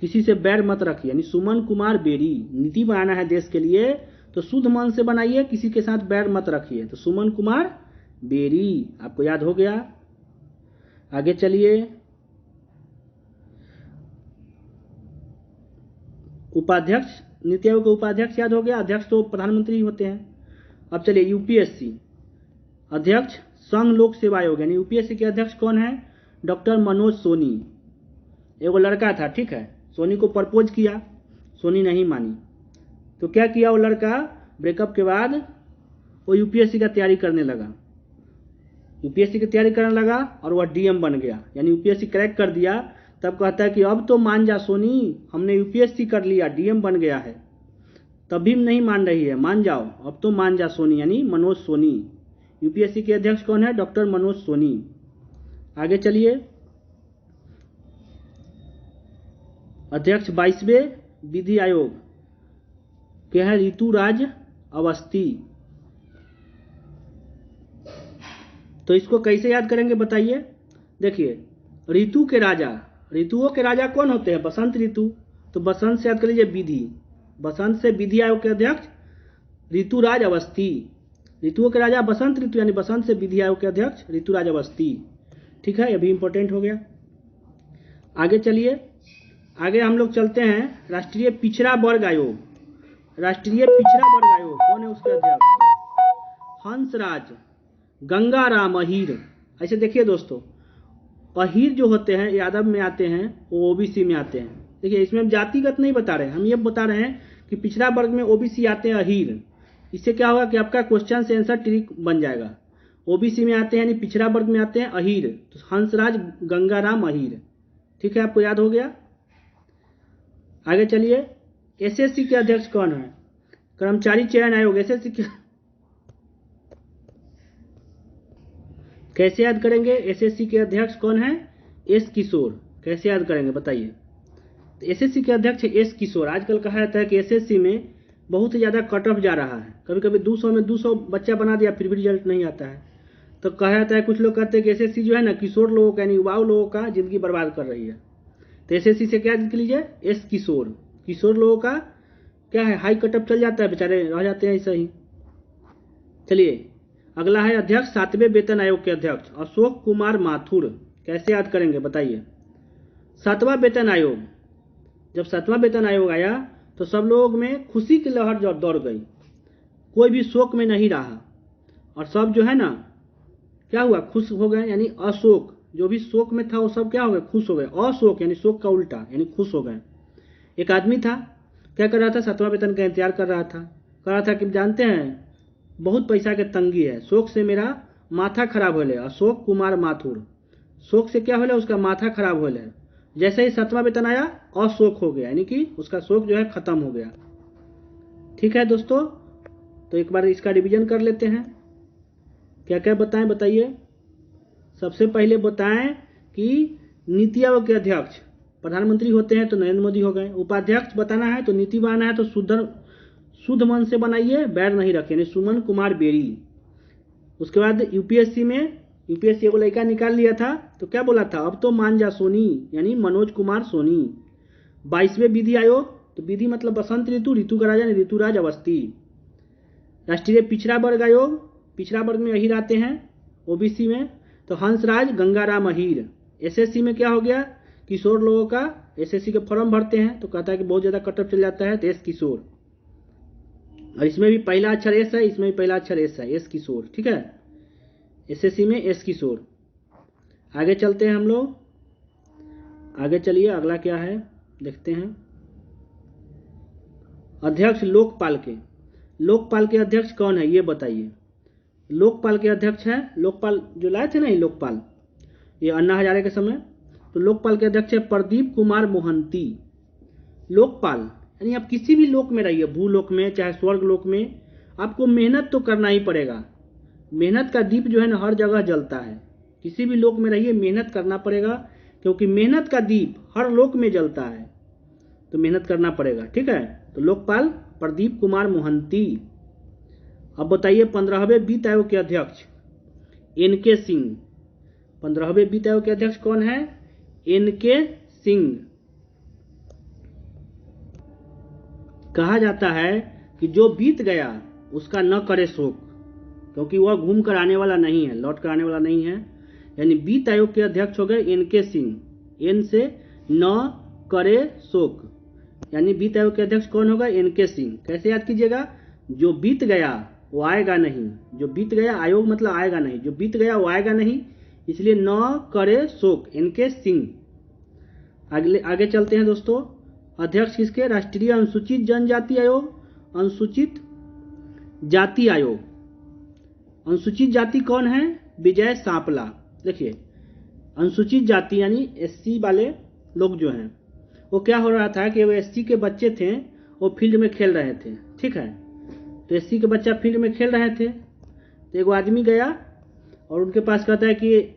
किसी से बैर मत रखिए, यानी सुमन कुमार बेरी, नीति बनाना है देश के लिए तो शुद्ध मन से बनाइए, किसी के साथ बैर मत रखिए। तो सुमन कुमार बेरी आपको याद हो गया। आगे चलिए, उपाध्यक्ष, नीति आयोग के उपाध्यक्ष याद हो गया, अध्यक्ष तो प्रधानमंत्री होते हैं। अब चलिए यूपीएससी अध्यक्ष, संघ लोक सेवा आयोग, यानी यूपीएससी के अध्यक्ष कौन है, डॉक्टर मनोज सोनी। एगो लड़का था, ठीक है, सोनी को प्रपोज किया, सोनी नहीं मानी, तो क्या किया वो लड़का, ब्रेकअप के बाद वो यूपीएससी का तैयारी करने लगा, यूपीएससी की तैयारी करने लगा और वह डीएम बन गया, यानी यूपीएससी क्रैक कर दिया। तब कहता है कि अब तो मान जा सोनी, हमने यूपीएससी कर लिया, डीएम बन गया है। तब भी नहीं मान रही है, मान जाओ, अब तो मान जा सोनी, यानी मनोज सोनी। यूपीएससी के अध्यक्ष कौन है, डॉक्टर मनोज सोनी। आगे चलिए, अध्यक्ष 22वें विधि आयोग के हैं ऋतुराज अवस्थी। तो इसको कैसे याद करेंगे बताइए, देखिए ऋतु के राजा, ऋतुओं के राजा कौन होते हैं, बसंत ऋतु, तो बसंत से याद कर लीजिए विधि, बसंत से विधि आयोग के अध्यक्ष ऋतुराज अवस्थी। ऋतुओं के राजा बसंत ऋतु, यानी बसंत से विधि आयोग के अध्यक्ष ऋतुराज अवस्थी। ठीक है, ये भी इंपॉर्टेंट हो गया। आगे चलिए, आगे हम लोग चलते हैं राष्ट्रीय पिछड़ा वर्ग आयोग। राष्ट्रीय पिछड़ा वर्ग आयोग कौन है, उसके अध्यक्ष हंसराज गंगाराम अहीर। ऐसे देखिए दोस्तों, अहीर जो होते हैं यादव में आते हैं, वो ओबीसी में आते हैं। देखिए इसमें हम जातिगत नहीं बता रहे हैं, हम ये बता रहे हैं कि पिछड़ा वर्ग में ओबीसी आते हैं अहीर। इससे क्या होगा कि आपका क्वेश्चन से आंसर ट्रिक बन जाएगा। ओबीसी में आते हैं यानी पिछड़ा वर्ग में आते हैं अहीर, तो हंसराज गंगाराम अहीर। ठीक है, आपको याद हो गया। आगे चलिए, एसएससी के अध्यक्ष कौन है, कर्मचारी चयन आयोग। एसएससी के कैसे याद करेंगे, एसएससी के अध्यक्ष कौन है, एस किशोर। कैसे याद करेंगे बताइए, तो एसएससी के अध्यक्ष एस किशोर। आजकल कहा जाता है कि एसएससी में बहुत ही ज़्यादा कट ऑफ जा रहा है, कभी कभी 200 में 200 बच्चा बना दिया फिर भी रिजल्ट नहीं आता है। तो कहा जाता है, कुछ लोग कहते हैं कि एसएससी जो है ना किशोर लोगों का यानी युवाओं लोगों का जिंदगी बर्बाद कर रही है। तो एसएससी से क्या लिख लीजिए, एस किशोर। किशोर लोगों का क्या है, हाई कट ऑफ चल जाता है, बेचारे रह जाते हैं ऐसा ही। चलिए अगला है अध्यक्ष 7वें वेतन आयोग के अध्यक्ष अशोक कुमार माथुर। कैसे याद करेंगे बताइए, 7वां वेतन आयोग, जब 7वां वेतन आयोग आया तो सब लोग में खुशी की लहर दौड़ गई, कोई भी शोक में नहीं रहा, और सब जो है ना क्या हुआ, खुश हो गए। यानी अशोक, जो भी शोक में था वो सब क्या हो गए, खुश हो गए। अशोक यानी शोक का उल्टा, यानी खुश हो गए। एक आदमी था, क्या कर रहा था, 7वां वेतन का इंतजार कर रहा था। कह रहा था कि जानते हैं बहुत पैसा के तंगी है, शोक से मेरा माथा खराब होले। अशोक कुमार माथुर, शोक से क्या होले, उसका माथा खराब होले। जैसे ही 7वां वेतन आया अशोक हो गया, यानी कि उसका शोक जो है खत्म हो गया। ठीक है दोस्तों, तो एक बार इसका रिवीजन कर लेते हैं। क्या क्या बताएं, बताइए। सबसे पहले बताएं कि नीति आयोग के अध्यक्ष, प्रधानमंत्री होते हैं तो नरेंद्र मोदी हो गए। उपाध्यक्ष बताना है तो नीति बनाना है तो शुद्ध मन से बनाइए, बैर नहीं रखे, यानी सुमन कुमार बेरी। उसके बाद यूपीएससी एगो लड़का निकाल लिया था तो क्या बोला था, अब तो मान जा सोनी, यानी मनोज कुमार सोनी। 22वें विधि आयोग, तो विधि मतलब बसंत ऋतु, ऋतु का राजा ऋतुराज अवस्थी। राष्ट्रीय पिछड़ा वर्ग आयोग, पिछड़ा वर्ग में अहीर आते हैं ओबीसी में, तो हंसराज गंगाराम अहीर। एसएससी में क्या हो गया, किशोर लोगों का एसएससी के फॉर्म भरते हैं तो कहता है कि बहुत ज़्यादा कटअप चल जाता है, तो एस किशोर। और इसमें भी पहला अक्षर एस है, इसमें भी पहला अक्षर एस है, एस किशोर। ठीक है, एसएससी में एस किशोर। आगे चलते हैं हम लोग, आगे चलिए, अगला क्या है देखते हैं। अध्यक्ष लोकपाल के, लोकपाल के अध्यक्ष कौन है ये बताइए। लोकपाल के अध्यक्ष हैं, लोकपाल जो लाए थे ना ये लोकपाल, ये अन्ना हजारे के समय, तो लोकपाल के अध्यक्ष है प्रदीप कुमार मोहंती। लोकपाल यानी आप किसी भी लोक में रहिए, भूलोक में चाहे स्वर्ग लोक में, आपको मेहनत तो करना ही पड़ेगा। मेहनत का दीप जो है ना हर जगह जलता है, किसी भी लोक में रहिए मेहनत करना पड़ेगा, क्योंकि मेहनत का दीप हर लोक में जलता है, तो मेहनत करना पड़ेगा। ठीक है, तो लोकपाल प्रदीप कुमार मोहंती। अब बताइए 15वें वित्त आयोग के अध्यक्ष एनके सिंह। 15वें वित्त आयोग के अध्यक्ष कौन है, एनके सिंह। कहा जाता है कि जो बीत गया उसका न करे शोक, क्योंकि वह घूम कर आने वाला नहीं है, लौट कर आने वाला नहीं है। यानी वित्त आयोग के अध्यक्ष हो गए एनके सिंह। एन से न करे शोक, यानी वित्त आयोग के अध्यक्ष कौन होगा, एनके सिंह। कैसे याद कीजिएगा, जो बीत गया वो आएगा नहीं, जो बीत गया, आयोग मतलब आएगा नहीं, जो बीत गया वो आएगा नहीं, इसलिए न करे शोक, एनके सिंह। आगे चलते हैं दोस्तों। अध्यक्ष किसके, राष्ट्रीय अनुसूचित जनजाति आयोग, अनुसूचित जाति आयोग। अनुसूचित जाति कौन है, विजय सांपला। देखिए अनुसूचित जाति यानी एससी वाले लोग जो हैं, वो क्या हो रहा था कि वो एससी के बच्चे थे, वो फील्ड में खेल रहे थे। ठीक है, तो एससी के बच्चा फील्ड में खेल रहे थे, तो एक आदमी गया और उनके पास कहता है कि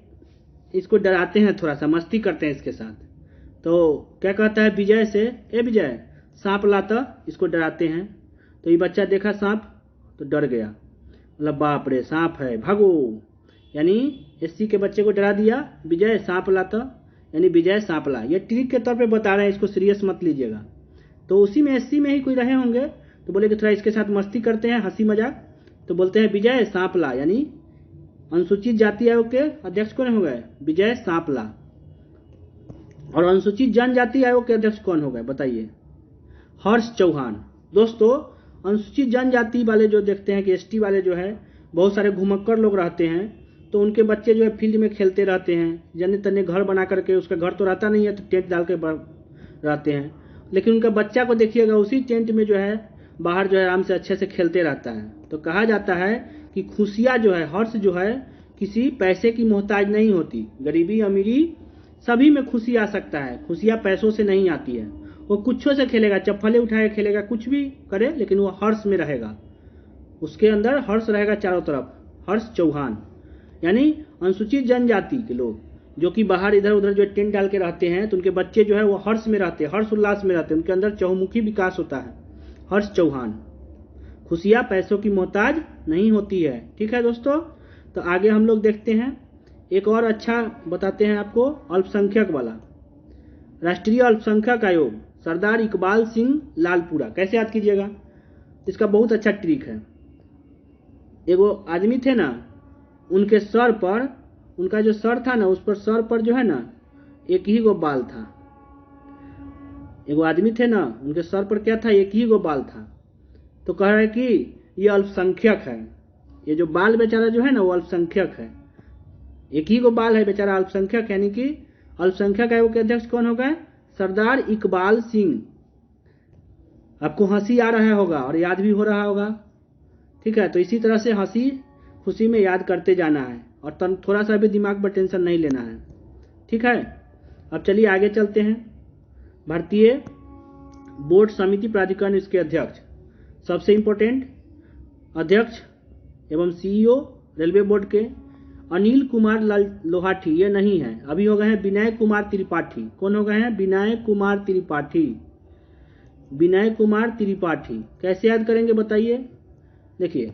इसको डराते हैं, थोड़ा सा मस्ती करते हैं इसके साथ। तो क्या कहता है विजय से, ए विजय सांप लाता, इसको डराते हैं। तो ये बच्चा देखा सांप तो डर गया, मतलब बाप रे सांप है भागो, यानी एससी के बच्चे को डरा दिया, विजय सांप लाता, यानी विजय सांपला। ये ट्रिक के तौर पे बता रहे हैं, इसको सीरियस मत लीजिएगा। तो उसी में एससी में ही कोई रहे होंगे तो बोले कि थोड़ा इसके साथ मस्ती करते हैं, हंसी मजाक, तो बोलते हैं विजय सांपला, यानी अनुसूचित जाति आयोग के अध्यक्ष कौन हो गए, विजय सांपला। और अनुसूचित जनजाति आयोग के अध्यक्ष कौन हो गए बताइए, हर्ष चौहान। दोस्तों अनुसूचित जनजाति वाले जो देखते हैं कि एसटी वाले जो है बहुत सारे घुमक्कर लोग रहते हैं, तो उनके बच्चे जो है फील्ड में खेलते रहते हैं, जने तने घर बना करके, उसका घर तो रहता नहीं है तो टेंट डाल के रहते हैं, लेकिन उनका बच्चा को देखिएगा उसी टेंट में जो है बाहर जो है आराम से अच्छे से खेलते रहता है। तो कहा जाता है कि खुशियाँ जो है, हर्ष जो है किसी पैसे की मोहताज नहीं होती, गरीबी अमीरी सभी में खुशी आ सकता है, खुशियाँ पैसों से नहीं आती है। वो कुछों से खेलेगा, चप्पलें उठाए खेलेगा, कुछ भी करे, लेकिन वो हर्ष में रहेगा, उसके अंदर हर्ष रहेगा चारों तरफ। हर्ष चौहान यानी अनुसूचित जनजाति के लोग जो कि बाहर इधर उधर जो टेंट डाल के रहते हैं, तो उनके बच्चे जो है वो हर्ष में रहते हैं, हर्ष उल्लास में रहते हैं, उनके अंदर चहुमुखी विकास होता है। हर्ष चौहान, खुशियाँ पैसों की मोहताज नहीं होती है। ठीक है दोस्तों, तो आगे हम लोग देखते हैं, एक और अच्छा बताते हैं आपको, अल्पसंख्यक वाला। राष्ट्रीय अल्पसंख्यक आयोग सरदार इकबाल सिंह लालपुरा। कैसे याद कीजिएगा, इसका बहुत अच्छा ट्रिक है। एगो आदमी थे ना, उनके सर पर, उनका जो सर था ना, उस पर सर पर जो है ना एक ही गो बाल था, एगो आदमी थे ना, उनके सर पर क्या था, एक ही गो बाल था। तो कह रहे कि ये अल्पसंख्यक है, ये जो बाल बेचारा जो है ना वो अल्पसंख्यक है, एक ही को बाल है बेचारा अल्पसंख्यक, यानी कि अल्पसंख्यक आयोग के अध्यक्ष कौन होगा, सरदार इकबाल सिंह। आपको हंसी आ रहा होगा और याद भी हो रहा होगा, ठीक है। तो इसी तरह से हंसी खुशी में याद करते जाना है और थोड़ा सा भी दिमाग पर टेंशन नहीं लेना है, ठीक है। अब चलिए आगे चलते हैं। भारतीय बोर्ड समिति प्राधिकरण, इसके अध्यक्ष, सबसे इंपॉर्टेंट अध्यक्ष एवं सीईओ रेलवे बोर्ड के अनिल कुमार लोहाठी, ये नहीं है, अभी हो गए हैं विनय कुमार त्रिपाठी। कौन हो गए हैं, विनय कुमार त्रिपाठी। विनय कुमार त्रिपाठी कैसे याद करेंगे बताइए। देखिए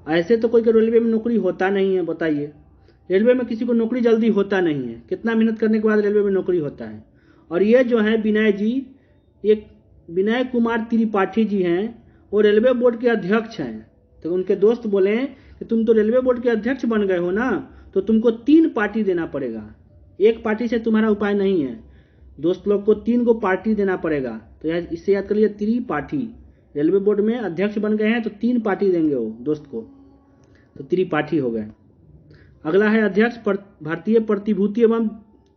ऐसे तो कोई के रेलवे में नौकरी होता नहीं है, बताइए, रेलवे में किसी को नौकरी जल्दी होता नहीं है, कितना मेहनत करने के बाद रेलवे में नौकरी होता है। और ये जो है विनय जी, एक विनय कुमार त्रिपाठी जी हैं, वो रेलवे बोर्ड के अध्यक्ष हैं। तो उनके दोस्त बोले कि तुम तो रेलवे बोर्ड के अध्यक्ष बन गए हो ना, तो तुमको 3 पार्टी देना पड़ेगा, एक पार्टी से तुम्हारा उपाय नहीं है, दोस्त लोग को 3 गो पार्टी देना पड़ेगा। तो इससे याद कर लीजिए, त्रिपाठी, रेलवे बोर्ड में अध्यक्ष बन गए हैं तो 3 पार्टी देंगे वो दोस्त को, तो त्रिपाठी हो गए। अगला है अध्यक्ष भारतीय प्रतिभूति एवं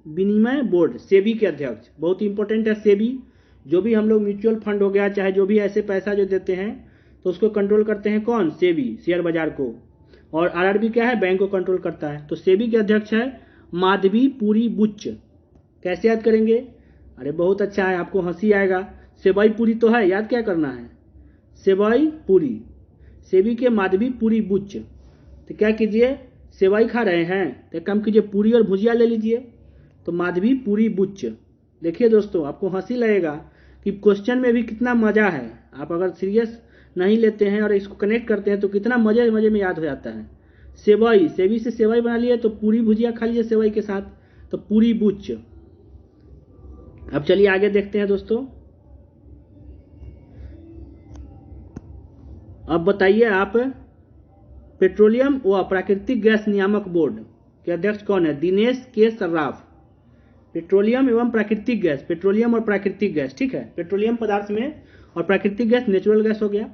विनिमय बोर्ड, सेबी के अध्यक्ष, बहुत ही इंपॉर्टेंट है सेबी। जो भी हम लोग म्यूचुअल फंड हो गया, चाहे जो भी ऐसे पैसा जो देते हैं तो उसको कंट्रोल करते हैं कौन, सेबी, शेयर बाजार को। और आरआरबी क्या है, बैंक को कंट्रोल करता है। तो सेबी के अध्यक्ष है माधवी पुरी बुच्च। कैसे याद करेंगे, अरे बहुत अच्छा है, आपको हंसी आएगा, सेवई पूरी तो है, याद क्या करना है, सेवई पूरी, सेबी के माधवी पुरी बुच्च। तो क्या कीजिए, सेवई खा रहे हैं तो एक काम कीजिए, पूरी और भुजिया ले लीजिए, तो माधवी पुरी बुच्च। देखिए दोस्तों, आपको हंसी लगेगा कि क्वेश्चन में भी कितना मजा है, आप अगर सीरियस नहीं लेते हैं और इसको कनेक्ट करते हैं तो कितना मजे मजे में याद हो जाता है। सेवई, सेवी से सेवई बना लिए, तो पूरी भुजिया खा लीजिए सेवई के साथ, तो पूरी बुच्च। अब चलिए आगे देखते हैं दोस्तों। अब बताइए आप, पेट्रोलियम व प्राकृतिक गैस नियामक बोर्ड के अध्यक्ष कौन है, दिनेश के सर्राफ। पेट्रोलियम एवं प्राकृतिक गैस, पेट्रोलियम और प्राकृतिक गैस, ठीक है, पेट्रोलियम पदार्थ में और प्राकृतिक गैस नेचुरल गैस हो गया।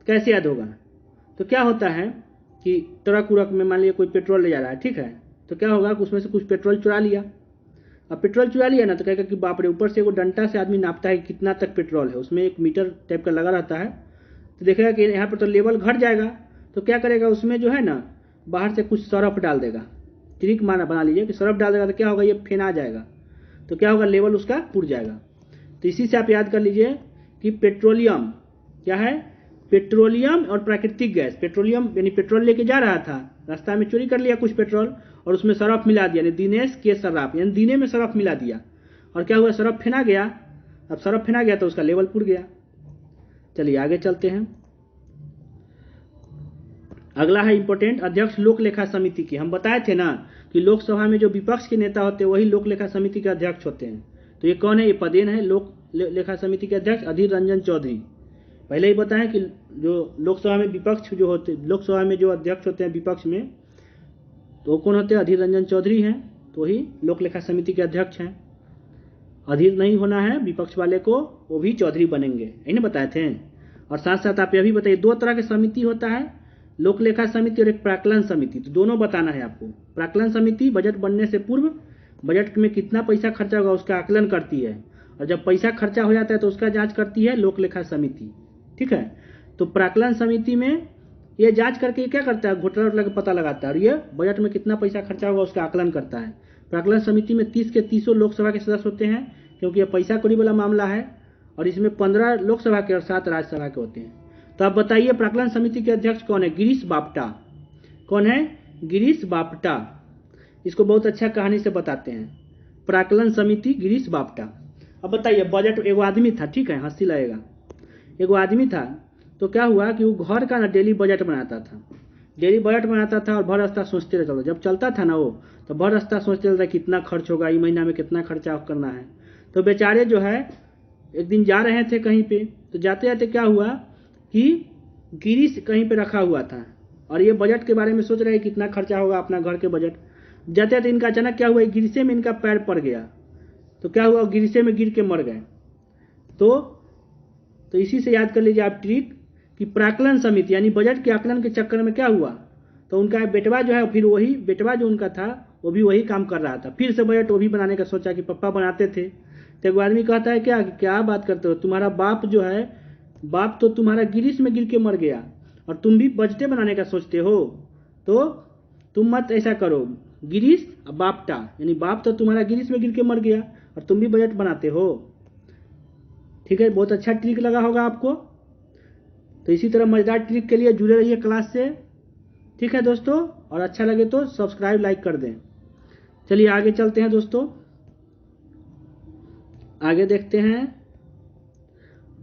कैसे याद होगा, तो क्या होता है कि ट्रक उरक में मान लिया कोई पेट्रोल ले जा रहा है, ठीक है, तो क्या होगा कि उसमें से कुछ पेट्रोल चुरा लिया। अब पेट्रोल चुरा लिया ना, तो कहेगा कि बाप रे, ऊपर से वो डंटा से आदमी नापता है कि कितना तक पेट्रोल है, उसमें एक मीटर टाइप का लगा रहता है, तो देखेगा कि यहाँ पर तो लेवल घट जाएगा, तो क्या करेगा, उसमें जो है ना बाहर से कुछ सरफ डाल देगा, ट्रिक माना बना लीजिए कि सरफ डाल देगा, तो क्या होगा, ये फेना जाएगा, तो क्या होगा, लेवल उसका उड़ जाएगा। तो इसी से आप याद कर लीजिए कि पेट्रोलियम क्या है, पेट्रोलियम और प्राकृतिक गैस। पेट्रोलियम यानी पेट्रोल लेके जा रहा था, रास्ता में चोरी कर लिया कुछ पेट्रोल और उसमें सरफ मिला दिया, यानी दिनेश के सर्राफ, यानी दीने में सरफ मिला दिया, और क्या हुआ, सरफ फेना गया। अब सरफ फेना गया तो उसका लेवल उड़ गया। चलिए आगे चलते हैं। अगला है इंपॉर्टेंट, अध्यक्ष लोक लेखा समिति की। हम बताए थे ना कि लोकसभा में जो विपक्ष के नेता होते हैं वही लोक लेखा समिति के अध्यक्ष होते हैं। तो ये कौन है, ये पदेन है लोक लेखा समिति के अध्यक्ष अधीर रंजन चौधरी। पहले ही बताएं कि जो लोकसभा में विपक्ष जो होते, लोकसभा में जो अध्यक्ष होते हैं विपक्ष में, तो कौन होते हैं, अधीर रंजन चौधरी हैं, तो ही लोक लेखा समिति के अध्यक्ष हैं। अधीर नहीं होना है विपक्ष वाले को, वो भी चौधरी बनेंगे, यही बताए थे। और साथ साथ आप यह भी बताइए, 2 तरह की समिति होता है, लोक लेखा समिति और एक प्राक्कलन समिति, तो दोनों बताना है आपको। प्राक्कलन समिति बजट बनने से पूर्व बजट में कितना पैसा खर्चा होगा उसका आकलन करती है, और जब पैसा खर्चा हो जाता है तो उसका जांच करती है लोक लेखा समिति, ठीक है। तो प्राक्कलन समिति में ये जांच करके क्या करता है, घोटाला का पता लगाता है, और ये बजट में कितना पैसा खर्चा होगा उसका आकलन करता है। प्राक्कलन समिति में 30 के 30 लोकसभा के सदस्य होते हैं, क्योंकि यह पैसा कौड़ी वाला मामला है, और इसमें 15 लोकसभा के और 7 राज्यसभा के होते हैं। तो आप बताइए प्राक्कलन समिति के अध्यक्ष कौन है, गिरीश बापटा। कौन है, गिरीश बापटा। इसको बहुत अच्छा कहानी से बताते हैं, प्राक्कलन समिति गिरीश बापटा। अब बताइए, बजट, एगो आदमी था, ठीक है, हंसी लगेगा, एगो आदमी था, तो क्या हुआ कि वो घर का ना डेली बजट बनाता था, डेली बजट बनाता था और भर रास्ता सोचते रहता, जब चलता था ना वो, तो भर रास्ता सोचते रहता कितना खर्च होगा, इस महीना में कितना खर्चा करना है। तो बेचारे जो है एक दिन जा रहे थे कहीं पे, तो जाते जाते क्या हुआ कि गिरीश कहीं पे रखा हुआ था, और ये बजट के बारे में सोच रहे कितना खर्चा होगा अपना घर के बजट। जाते जाते इनका अचानक क्या हुआ, गिरीशे में इनका पैर पड़ गया, तो क्या हुआ, गिरिसे में गिर के मर गए। तो इसी से याद कर लीजिए आप ट्रिक कि प्राक्कलन समिति यानी बजट के आकलन के चक्कर में क्या हुआ, तो उनका बेटवा जो है, फिर वही बेटवा जो उनका था वो भी वही काम कर रहा था, फिर से बजट वो भी बनाने का सोचा कि पापा बनाते थे। तो एक आदमी कहता है क्या बात करते हो, तुम्हारा बाप जो है, बाप तो तुम्हारा गिरिश में गिर के मर गया और तुम भी बजटें बनाने का सोचते हो, तो तुम मत ऐसा करो, गिरीश और बापटा, यानी बाप तो तुम्हारा गिरीश में गिर के मर गया और तुम भी बजट बनाते हो। ठीक है, बहुत अच्छा ट्रिक लगा होगा आपको। तो इसी तरह मजेदार ट्रिक के लिए जुड़े रहिए क्लास से। ठीक है दोस्तों, और अच्छा लगे तो सब्सक्राइब लाइक कर दें। चलिए आगे चलते हैं दोस्तों, आगे देखते हैं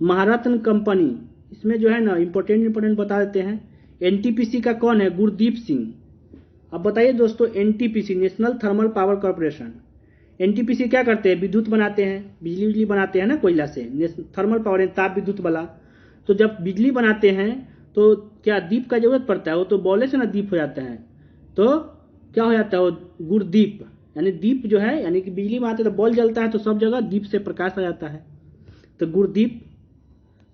महारत्न कंपनी। इसमें जो है ना इंपॉर्टेंट बता देते हैं। एनटीपीसी का कौन है, गुरदीप सिंह। अब बताइए दोस्तों, NTPC national thermal power corporation, NTPC क्या करते हैं, विद्युत बनाते हैं, बिजली बनाते हैं ना कोयला से, थर्मल पावर ताप विद्युत वाला। तो जब बिजली बनाते हैं तो क्या दीप का जरूरत पड़ता है, वो तो बॉले से ना दीप हो जाता है, तो क्या हो जाता है वो गुरदीप, यानी दीप जो है, यानी कि बिजली बनाते तो बॉल जलता है तो सब जगह दीप से प्रकाश आ जाता है, तो गुरदीप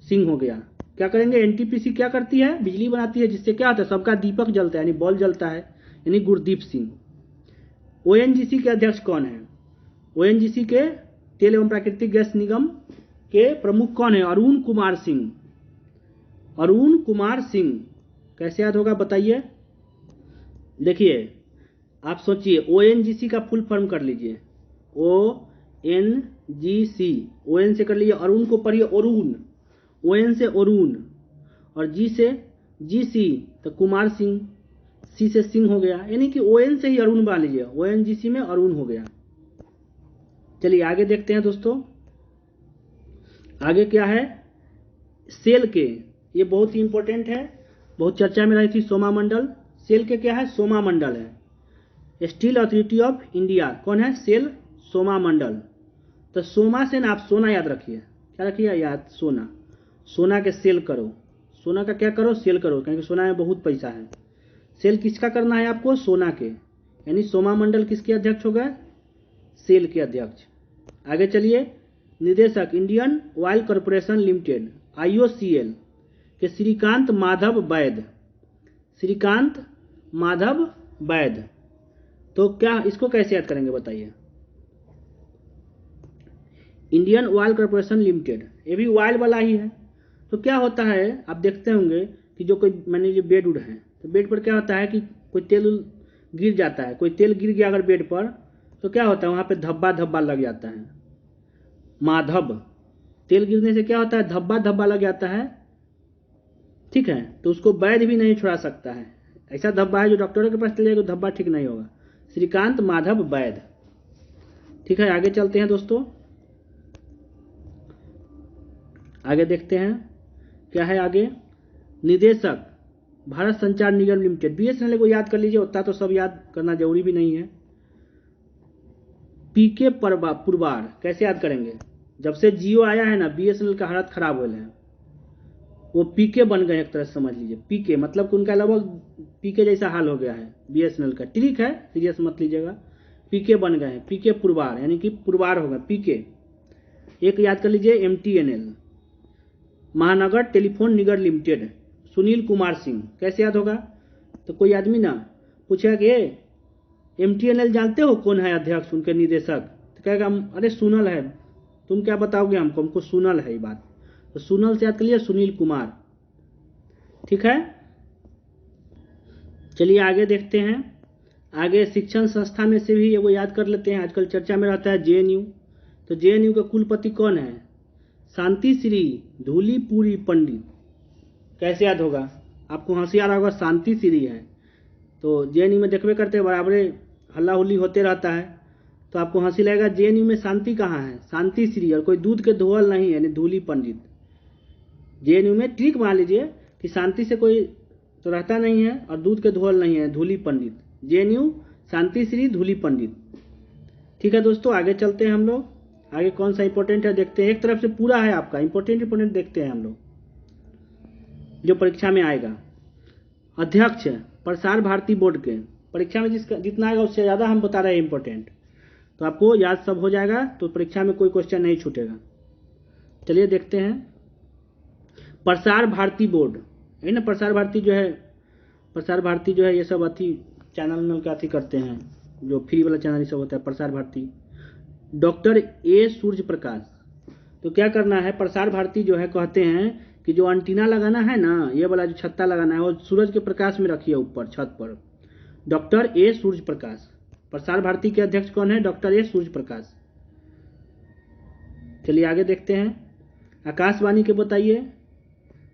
सिंह हो गया। क्या करेंगे, एनटीपीसी क्या करती है, बिजली बनाती है, जिससे क्या होता है सबका दीपक जलता है यानी बॉल जलता है, यानी गुरदीप सिंह। ओएनजीसी के अध्यक्ष कौन है, ओएनजीसी के तेल एवं प्राकृतिक गैस निगम के प्रमुख कौन है, अरुण कुमार सिंह। अरुण कुमार सिंह कैसे याद होगा बताइए। देखिए आप सोचिए, ओएनजीसी का फुल फॉर्म कर लीजिए, ओएनजीसी, ओएन से कर लीजिए, अरुण को पढ़िए अरुण, ओएन से अरुण, और जी से जीसी तो कुमार सिंह, सी से सिंह हो गया, यानी कि ओएन से ही अरुण बना लीजिए, ओएनजीसी में अरुण हो गया। चलिए आगे देखते हैं दोस्तों, आगे क्या है, सेल के, ये बहुत ही इंपॉर्टेंट है, बहुत चर्चा में रही थी सोमा मंडल। सेल के क्या है, सोमा मंडल है, स्टील अथॉरिटी ऑफ इंडिया कौन है, सेल सोमा मंडल। तो सोमा से ना आप सोना याद रखिए, क्या रखिए याद, सोना, सोना के सेल करो, सोना का क्या करो, सेल करो, क्योंकि सोना में बहुत पैसा है। सेल किसका करना है आपको, सोना के, यानी सोमा मंडल किसके अध्यक्ष हो गए, सेल के अध्यक्ष। आगे चलिए, निदेशक Indian oil corporation limited IOCL के श्रीकांत माधव वैद, श्रीकांत माधव वैद। तो क्या इसको कैसे याद करेंगे बताइए, इंडियन ऑयल कॉर्पोरेशन लिमिटेड, ये भी ऑयल वाला ही है। तो क्या होता है, आप देखते होंगे कि जो कोई मान लीजिए बेड उड है, तो बेड पर क्या होता है कि कोई तेल गिर जाता है, कोई तेल गिर गया अगर बेड पर, तो क्या होता है वहाँ पे धब्बा धब्बा लग जाता है, माधव, तेल गिरने से क्या होता है, धब्बा धब्बा लग जाता है। ठीक है, तो उसको वैद्य भी नहीं छुड़ा सकता है, ऐसा धब्बा है जो डॉक्टरों के पास चलेगा धब्बा ठीक नहीं होगा, श्रीकांत माधव वैद्य। ठीक है, आगे चलते हैं दोस्तों, आगे देखते हैं क्या है आगे, निदेशक भारत संचार निगम लिमिटेड, बीएसएनएल को याद कर लीजिए, उतना तो सब याद करना जरूरी भी नहीं है। पीके पुरवार कैसे याद करेंगे, जब से जियो आया है ना बीएसएनएल का हालत खराब हो है, वो पीके बन गए एक तरह से समझ लीजिए, पीके मतलब कि उनका लगभग पीके जैसा हाल हो गया है बीएसएनएल का, ट्रिक है सीरियस मत लीजिएगा, पीके बन गए हैं, पीके पुरवार यानी कि पुरवार होगा पीके। एक याद कर लीजिए, एमटीएनएल महानगर टेलीफोन निगम लिमिटेड, सुनील कुमार सिंह, कैसे याद होगा। तो कोई आदमी ना पूछेगा कि एमटीएनएल जानते हो कौन है अध्यक्ष, उनके निदेशक, तो कहेगा अरे सुनल है, तुम क्या बताओगे हमको सुनल है ये बात, तो सुनल से याद कर लिया सुनील कुमार। ठीक है, चलिए आगे देखते हैं, आगे शिक्षण संस्था में से भी वो याद कर लेते हैं, आजकल चर्चा में रहता है जेएनयू। तो जेएनयू का कुलपति कौन है, शांति श्री धूलीपुरी पंडित, कैसे याद होगा, आपको हंसी आ रहा होगा, शांति श्री है, तो जेएनयू में देखबे करते हैं बराबर हल्ला हुल्ली होते रहता है, तो आपको हंसी लगेगा, जेएनयू में शांति कहाँ है, शांति श्री, और कोई दूध के धोवल नहीं है, यानी धूली पंडित। जेएनयू में ट्रिक मान लीजिए कि शांति से कोई तो रहता नहीं है और दूध के धोवल नहीं है, धूली पंडित, जेएनयू शांति श्री धूली पंडित। ठीक है दोस्तों, आगे चलते हैं हम लोग, आगे कौन सा इंपॉर्टेंट है देखते हैं, एक तरफ से पूरा है आपका इंपॉर्टेंट देखते हैं हम लोग जो परीक्षा में आएगा। अध्यक्ष प्रसार भारती बोर्ड के, परीक्षा में जितना आएगा उससे ज़्यादा हम बता रहे हैं इंपॉर्टेंट। तो आपको याद सब हो जाएगा, तो परीक्षा में कोई क्वेश्चन नहीं छूटेगा। चलिए देखते हैं। प्रसार भारती बोर्ड है ना, प्रसार भारती जो है ये सब अथी चैनल का अथी करते हैं, जो फ्री वाला चैनल ये सब होता है प्रसार भारती। डॉक्टर ए सूर्य प्रकाश, तो क्या करना है, प्रसार भारती जो है कहते हैं कि जो एंटीना लगाना है ना, ये वाला जो छत्ता लगाना है वो सूरज के प्रकाश में रखिए ऊपर छत पर। डॉक्टर ए सूर्य प्रकाश, प्रसार भारती के अध्यक्ष कौन है, डॉक्टर ए सूर्य प्रकाश। चलिए आगे देखते हैं। आकाशवाणी के बताइए।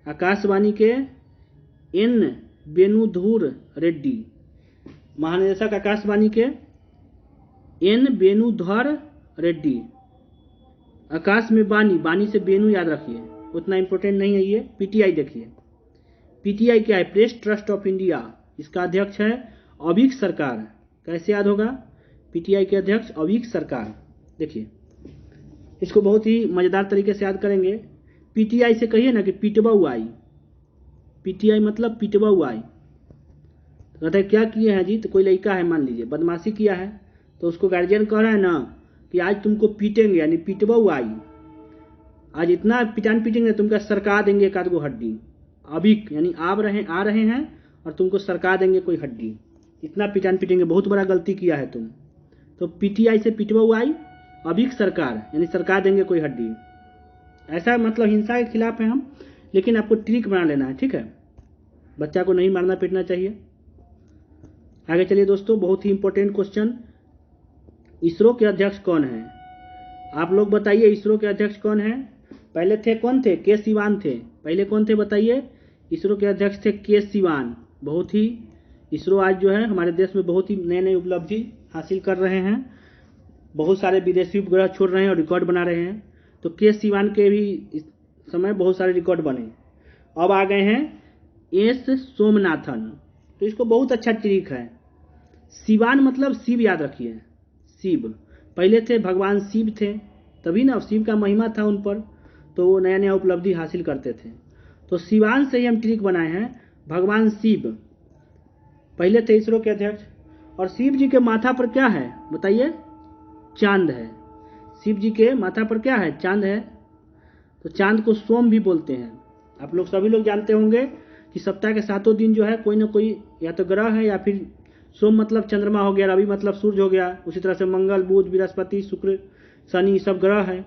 आकाशवाणी के एन वेणुधर रेड्डी, महानिदेशक आकाशवाणी के एन वेणुधर रेड्डी। आकाश में बानी से वेणु याद रखिए, उतना इंपॉर्टेंट नहीं है ये। पीटीआई देखिए, पीटीआई क्या है, प्रेस ट्रस्ट ऑफ इंडिया, इसका अध्यक्ष है अभीक सरकार। कैसे याद होगा, पीटीआई के अध्यक्ष अभीक सरकार। देखिए इसको बहुत ही मजेदार तरीके से याद करेंगे। पीटीआई से कहिए ना कि पिटवाऊ आई, पीटीआई मतलब पिटवाऊ आई। तो कहते हैं क्या किए हैं जी, तो कोई लड़का है मान लीजिए बदमाशी किया है, तो उसको गार्जियन कह रहा है ना कि आज तुमको पीटेंगे, यानी पिटवाऊ आई, आज इतना पिटान पीटेंगे तुमको सरका देंगे एक आध गो हड्डी। अभीक यानी आ रहे हैं और तुमको सरका देंगे कोई हड्डी, इतना पिटान पीटेंगे, बहुत बड़ा गलती किया है तुम। तो पीटीआई से पिटवाऊ आई, अभीक सरकार यानी सरका देंगे कोई हड्डी। ऐसा मतलब हिंसा के खिलाफ है हम, लेकिन आपको ट्रिक बना लेना है, ठीक है, बच्चा को नहीं मारना पीटना चाहिए। आगे चलिए दोस्तों, बहुत ही इंपॉर्टेंट क्वेश्चन, इसरो के अध्यक्ष कौन है, आप लोग बताइए इसरो के अध्यक्ष कौन है। पहले थे कौन थे, के सिवान थे, पहले कौन थे बताइए, इसरो के अध्यक्ष थे के सिवान। बहुत ही इसरो आज जो है हमारे देश में बहुत ही नए नए उपलब्धि हासिल कर रहे हैं, बहुत सारे विदेशी उपग्रह छोड़ रहे हैं और रिकॉर्ड बना रहे हैं। तो के सिवान के भी इस समय बहुत सारे रिकॉर्ड बने। अब आ गए हैं एस सोमनाथन, तो इसको बहुत अच्छा ट्रिक है। सिवान मतलब शिव याद रखिए, शिव पहले थे, भगवान शिव थे, तभी ना शिव का महिमा था उन पर, तो वो नया नया उपलब्धि हासिल करते थे। तो सिवान से ही हम ट्रिक बनाए हैं, भगवान शिव पहले थे इसरो के अध्यक्ष। और शिव जी के माथा पर क्या है बताइए, चांद है। शिव जी के माथा पर क्या है, चांद है। तो चांद को सोम भी बोलते हैं। आप लोग सभी लोग जानते होंगे कि सप्ताह के 7 दिन जो है कोई ना कोई या तो ग्रह है, या फिर सोम मतलब चंद्रमा हो गया, रवि मतलब सूर्य हो गया, उसी तरह से मंगल बुध बृहस्पति शुक्र शनि सब ग्रह है।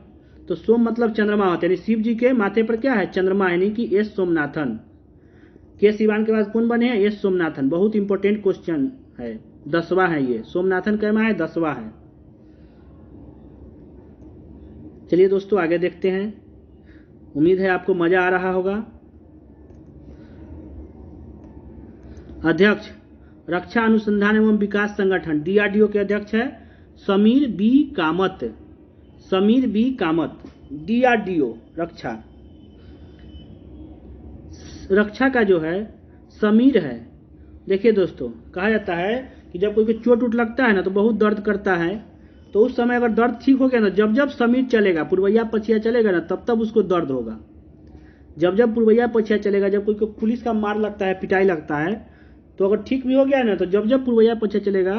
तो सोम मतलब चंद्रमा होते हैं, यानी शिव जी के माथे पर क्या है, चंद्रमा, यानी कि एस सोमनाथन। के सिवान के बाद कौन बने हैं, एस सोमनाथन। बहुत इंपॉर्टेंट क्वेश्चन है, 10वां है ये, सोमनाथन कैमा है, 10वां है। चलिए दोस्तों आगे देखते हैं, उम्मीद है आपको मजा आ रहा होगा। अध्यक्ष रक्षा अनुसंधान एवं विकास संगठन डीआरडीओ के अध्यक्ष है Sameer B Kamat. Sameer B Kamat, DRDO रक्षा का जो है समीर है। देखिए दोस्तों, कहा जाता है कि जब कोई चोट उट लगता है ना तो बहुत दर्द करता है, तो उस समय अगर दर्द ठीक हो गया ना, जब जब समीर चलेगा, पुरवैया पछिया चलेगा ना, तब तब उसको दर्द होगा। जब जब पुरवैया पछिया चलेगा, जब कोई को पुलिस का मार लगता है, पिटाई लगता है, तो अगर ठीक भी हो गया ना, तो जब जब पुरवैया पछिया चलेगा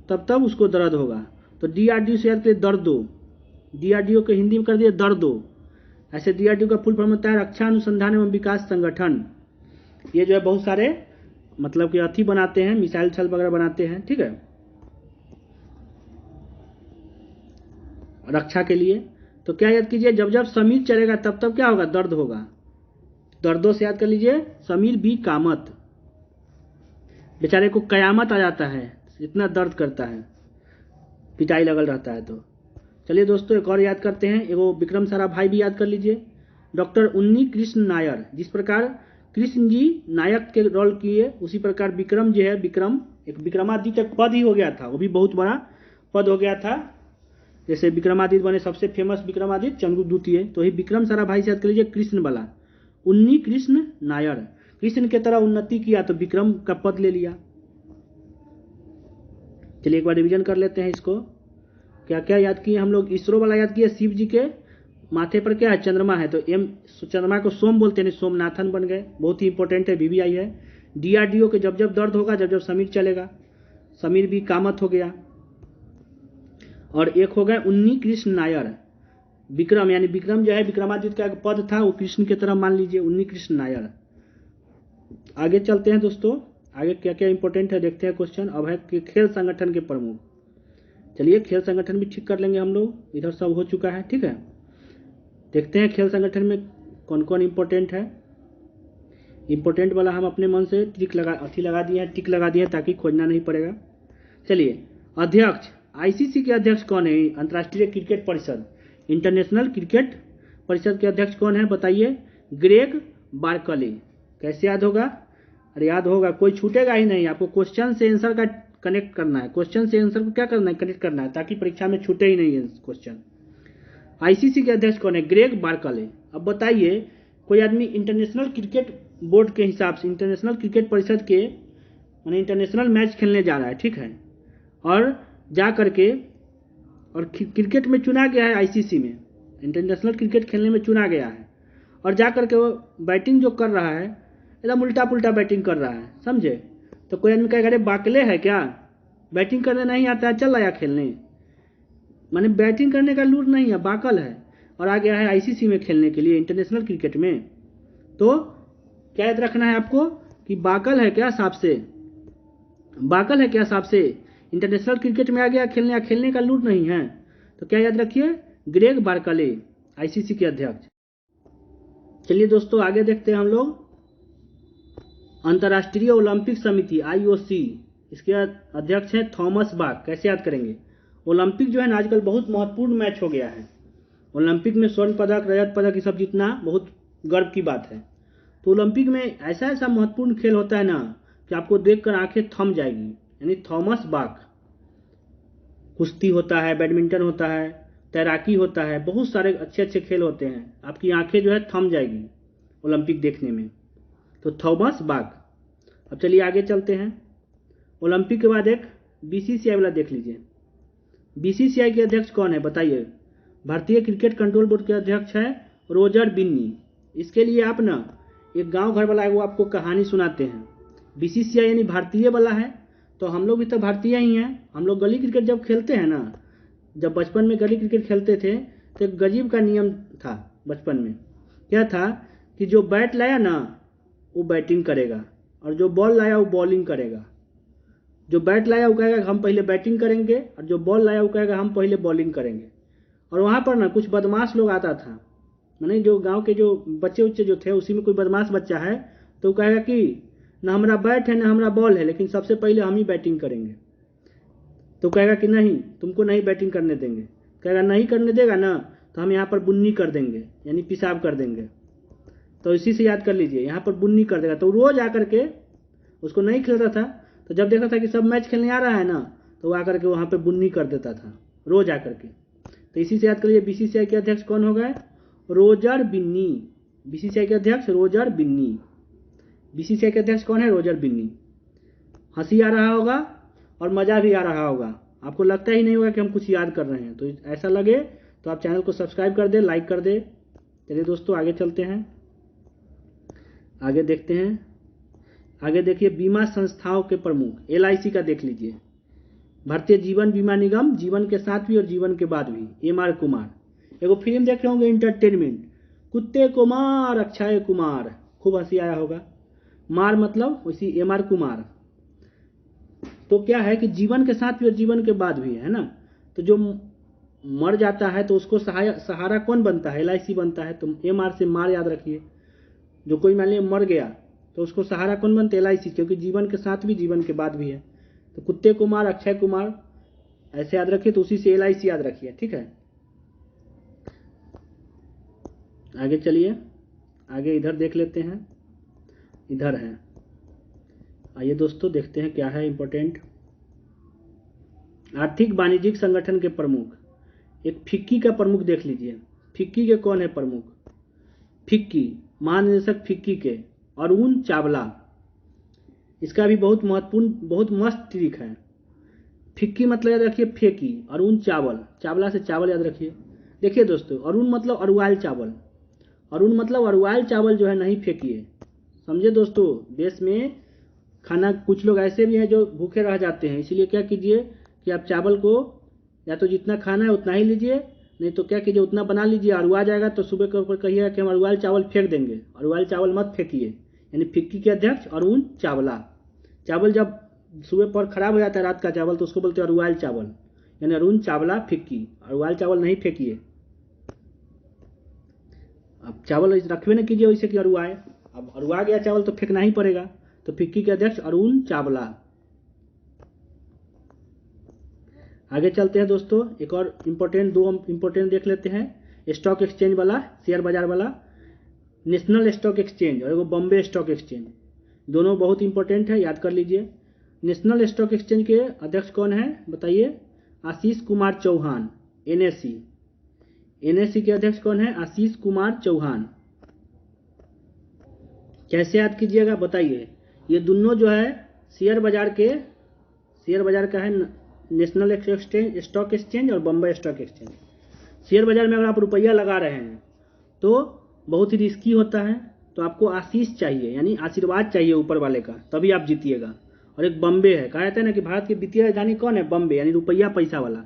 तब तब उसको दर्द होगा। तो डीआरडीओ से याद करिए दर्द दो, डीआरडीओ को हिंदी में कर दिए दर्द दो। ऐसे डीआरडीओ का फुल फॉर्म होता है रक्षा अनुसंधान एवं विकास संगठन। ये जो है बहुत सारे मतलब कि अथी बनाते हैं, मिसाइल छल वगैरह बनाते हैं, ठीक है, रक्षा के लिए। तो क्या याद कीजिए, जब जब समीर चलेगा तब तब क्या होगा, दर्द होगा। दर्दों से याद कर लीजिए समीर बी कामत। बेचारे को कयामत आ जाता है, इतना दर्द करता है, पिटाई लगल रहता है। तो चलिए दोस्तों एक और याद करते हैं, एगो विक्रम साराभाई भी याद कर लीजिए। डॉक्टर उन्नी कृष्ण नायर, जिस प्रकार कृष्ण जी नायक के रोल किए, उसी प्रकार विक्रम जो है, विक्रम एक विक्रमादित्य पद ही हो गया था, वो भी बहुत बड़ा पद हो गया था। जैसे विक्रमादित्य बने सबसे फेमस विक्रमादित्य चंद्रगुप्त द्वितीय, तो ही विक्रम साराभाई से याद कर लीजिए कृष्ण वाला, उन्नी कृष्ण नायर। कृष्ण के तरह उन्नति किया तो विक्रम का पद ले लिया। चलिए एक बार रिवीजन कर लेते हैं इसको, क्या क्या याद किए हम लोग। इसरो वाला याद किया, शिव जी के माथे पर क्या है, चंद्रमा है, तो एम चंद्रमा को सोम बोलते हैं, सोमनाथन बन गए, बहुत ही इंपॉर्टेंट है, वीवीआई है। डीआरडीओ के जब जब दर्द होगा, जब जब समीर चलेगा, समीर भी कामत हो गया। और एक हो गए उन्नी कृष्ण नायर। विक्रम यानी विक्रम जो है विक्रमादित्य का एक पद था, वो कृष्ण की तरह मान लीजिए, उन्नी कृष्ण नायर। आगे चलते हैं दोस्तों, आगे क्या क्या इंपॉर्टेंट है देखते हैं क्वेश्चन। अब है कि खेल संगठन के प्रमुख। चलिए खेल संगठन भी ठीक कर लेंगे हम लोग, इधर सब हो चुका है, ठीक है। देखते हैं खेल संगठन में कौन कौन इंपॉर्टेंट है। इंपॉर्टेंट वाला हम अपने मन से टिक लगा दिए हैं, टिक लगा दिए हैं ताकि खोजना नहीं पड़ेगा। चलिए, अध्यक्ष, आईसीसी के अध्यक्ष कौन है? अंतर्राष्ट्रीय क्रिकेट परिषद, इंटरनेशनल क्रिकेट परिषद के अध्यक्ष कौन है बताइए? Greg Barclay. कैसे याद होगा? अरे याद होगा, कोई छूटेगा ही नहीं। आपको क्वेश्चन से आंसर का कनेक्ट करना है, क्वेश्चन से आंसर को क्या करना है? कनेक्ट करना है, ताकि परीक्षा में छूटे ही नहीं है क्वेश्चन। आईसीसी के अध्यक्ष कौन है? Greg Barclay. अब बताइए, कोई आदमी इंटरनेशनल क्रिकेट बोर्ड के हिसाब से, इंटरनेशनल क्रिकेट परिषद के माने इंटरनेशनल मैच खेलने जा रहा है, ठीक है, और जा करके और क्रिकेट में चुना गया है, आईसीसी में इंटरनेशनल क्रिकेट खेलने में चुना गया है, और जा करके वो बैटिंग जो कर रहा है एकदम उल्टा पुल्टा बैटिंग कर रहा है, समझे? तो कोई आदमी कहेगा अरे बाकले है क्या, बैटिंग करने नहीं आता है, चल आया खेलने। माने बैटिंग करने का लूर नहीं है, बाकल है, और आ गया है आईसीसी में खेलने के लिए, इंटरनेशनल क्रिकेट में। तो क्या याद रखना है आपको कि बाकल है क्या साहब से, बाकल है क्या साहब से, इंटरनेशनल क्रिकेट में आ गया खेलने, या खेलने का लूर नहीं है। तो क्या याद रखिए? ग्रेग बार्कले, आईसीसी के अध्यक्ष। चलिए दोस्तों, आगे देखते हैं हम लोग। अंतर्राष्ट्रीय ओलंपिक समिति आईओसी, इसके अध्यक्ष हैं थॉमस बाक। कैसे याद करेंगे? ओलंपिक जो है ना आजकल बहुत महत्वपूर्ण मैच हो गया है। ओलंपिक में स्वर्ण पदक, रजत पदक ये सब जीतना बहुत गर्व की बात है। तो ओलंपिक में ऐसा ऐसा महत्वपूर्ण खेल होता है ना कि आपको देखकर आंखें थम जाएगी। यानी थॉमस बाक, कुश्ती होता है, बैडमिंटन होता है, तैराकी होता है, बहुत सारे अच्छे अच्छे खेल होते हैं, आपकी आंखें जो है थम जाएगी ओलंपिक देखने में। तो थॉमस बाक। अब चलिए आगे चलते हैं। ओलंपिक के बाद एक बीसीसीआई वाला देख लीजिए। बीसीसीआई के अध्यक्ष कौन है बताइए? भारतीय क्रिकेट कंट्रोल बोर्ड के अध्यक्ष है रोजर बिन्नी। इसके लिए आप ना एक गांव घर वाला है, वो आपको कहानी सुनाते हैं। बीसीसीआई यानी भारतीय वाला है, तो हम लोग भी तो भारतीय ही हैं। हम लोग गली क्रिकेट जब खेलते हैं ना, जब बचपन में गली क्रिकेट खेलते थे तो एक गजीब का नियम था बचपन में। क्या था कि जो बैट लाया ना वो बैटिंग करेगा, और जो बॉल लाया वो बॉलिंग करेगा। जो बैट लाया वो कहेगा हम पहले बैटिंग करेंगे, और जो बॉल लाया वो कहेगा हम पहले बॉलिंग करेंगे। और वहाँ पर ना कुछ बदमाश लोग आता था, मैंने जो गांव के जो बच्चे उच्चे जो थे उसी में कोई बदमाश बच्चा है तो कहेगा कि ना हमारा बैट है ना हमारा बॉल है, लेकिन सबसे पहले हम ही बैटिंग करेंगे। तो कहेगा कि नहीं, तुमको नहीं बैटिंग करने देंगे। कहेगा नहीं करने देगा ना तो हम यहाँ पर बुन्नी कर देंगे, यानी पेशाब कर देंगे। तो इसी से याद कर लीजिए, यहाँ पर बुन्नी कर देगा। तो रोज आकर के, उसको नहीं खेलता था, तो जब देखा था कि सब मैच खेलने आ रहा है ना तो वो आकर के वहाँ पे बुन्नी कर देता था रोज आकर के। तो इसी से याद कर लीजिए, बीसीसीआई के अध्यक्ष कौन हो गए? रोजर बिन्नी। बीसीसीआई के अध्यक्ष रोजर बिन्नी। बीसीसीआई के अध्यक्ष कौन है? रोजर बिन्नी। हंसी आ रहा होगा और मज़ा भी आ रहा होगा, आपको लगता ही नहीं होगा कि हम कुछ याद कर रहे हैं। तो ऐसा लगे तो आप चैनल को सब्सक्राइब कर दे, लाइक कर दे। चलिए दोस्तों आगे चलते हैं, आगे देखते हैं। आगे देखिए, बीमा संस्थाओं के प्रमुख, एलआईसी का देख लीजिए। भारतीय जीवन बीमा निगम, जीवन के साथ भी और जीवन के बाद भी, एमआर कुमार। एगो फिल्म देख रहे होंगे इंटरटेनमेंट, कुत्ते को मार, अक्षय कुमार, खूब हंसी आया होगा। मार मतलब उसी एमआर कुमार। तो क्या है कि जीवन के साथ भी और जीवन के बाद भी है ना। तो जो मर जाता है तो उसको सहारा कौन बनता है? एलआईसी बनता है। तो एमआर से मार याद रखिए। जो कोई मान लिया मर गया तो उसको सहारा कौन बनता है? एलआईसी, क्योंकि जीवन के साथ भी जीवन के बाद भी है। तो कुत्ते कुमार, अक्षय कुमार ऐसे याद रखिए, तो उसी से एलआईसी याद रखिए, ठीक है। आगे चलिए, आगे इधर देख लेते हैं, इधर है। आइए दोस्तों देखते हैं क्या है इंपॉर्टेंट। आर्थिक वाणिज्यिक संगठन के प्रमुख, एक फिक्की का प्रमुख देख लीजिए। फिक्की के कौन है प्रमुख? फिक्की, महानिदेशक फिक्की के अरुण चावला। इसका भी बहुत महत्वपूर्ण, बहुत मस्त ट्रिक है। फिक्की मतलब याद रखिए फेंकी, अरुण चावल, चावला से चावल याद रखिए। देखिए दोस्तों, अरुण मतलब अरुआल चावल, अरुण मतलब अरुआल चावल जो है नहीं फेंकिए, समझे दोस्तों। देश में खाना, कुछ लोग ऐसे भी हैं जो भूखे रह जाते हैं, इसलिए क्या कीजिए कि आप चावल को या तो जितना खाना है उतना ही लीजिए, नहीं तो क्या कीजिए उतना बना लीजिए। अरुआ जाएगा तो सुबह के ऊपर कहिएगा कि हम अरुआल चावल फेंक देंगे। अरुआल चावल मत फेंकिए। यानी फिक्की के अध्यक्ष अरुण चावला। चावल जब सुबह पर खराब हो जाता है रात का चावल तो उसको बोलते हैं अरुआल चावल, यानी अरुण चावला फिक्की। अरुआल चावल नहीं फेंकिए। अब चावल रखबे न कीजिए वैसे कि अरुआए। अब अरुआ गया चावल तो फेंकना ही पड़ेगा। तो फिक्की के अध्यक्ष अरुण चावला। आगे चलते हैं दोस्तों, एक और दो इम्पोर्टेंट देख लेते हैं। स्टॉक एक्सचेंज वाला, शेयर बाजार वाला, नेशनल स्टॉक एक्सचेंज और एगो बॉम्बे स्टॉक एक्सचेंज। दोनों बहुत इंपॉर्टेंट है, याद कर लीजिए। नेशनल स्टॉक एक्सचेंज के अध्यक्ष कौन है बताइए? आशीष कुमार चौहान, एनएसई। एनएसई के अध्यक्ष कौन है? आशीष कुमार चौहान। कैसे याद कीजिएगा बताइए? ये दोनों जो है शेयर बाजार का है नेशनल स्टॉक एक्सचेंज और बॉम्बे स्टॉक एक्सचेंज। शेयर बाजार में अगर आप रुपया लगा रहे हैं तो बहुत ही रिस्की होता है, तो आपको आशीष चाहिए, यानी आशीर्वाद चाहिए ऊपर वाले का, तभी आप जीतिएगा। और एक बॉम्बे है, कहा जाता है ना कि भारत की वित्तीय राजधानी कौन है? बॉम्बे, यानी रुपया पैसा वाला।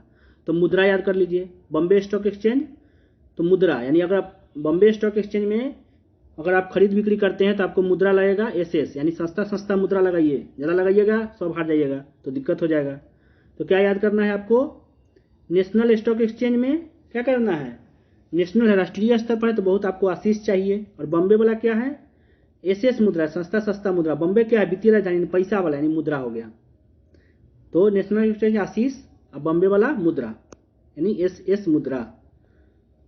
तो मुद्रा याद कर लीजिए, बॉम्बे स्टॉक एक्सचेंज तो मुद्रा, यानी अगर आप बॉम्बे स्टॉक एक्सचेंज में अगर आप खरीद बिक्री करते हैं तो आपको मुद्रा लगेगा एसएस, यानी सस्ता मुद्रा लगाइए। ज़्यादा लगाइएगा सब हार जाइएगा तो दिक्कत हो जाएगा। तो क्या याद करना है आपको? नेशनल स्टॉक एक्सचेंज में क्या करना है? नेशनल है, राष्ट्रीय स्तर पर है, तो बहुत आपको आशीष चाहिए। और बॉम्बे वाला क्या है? एसएस मुद्रा, सस्ता मुद्रा। बॉम्बे क्या है? वित्तीय राजधानी, पैसा वाला, यानी मुद्रा हो गया। तो नेशनल एक्सचेंज आशीष और बॉम्बे वाला मुद्रा, यानी एस मुद्रा।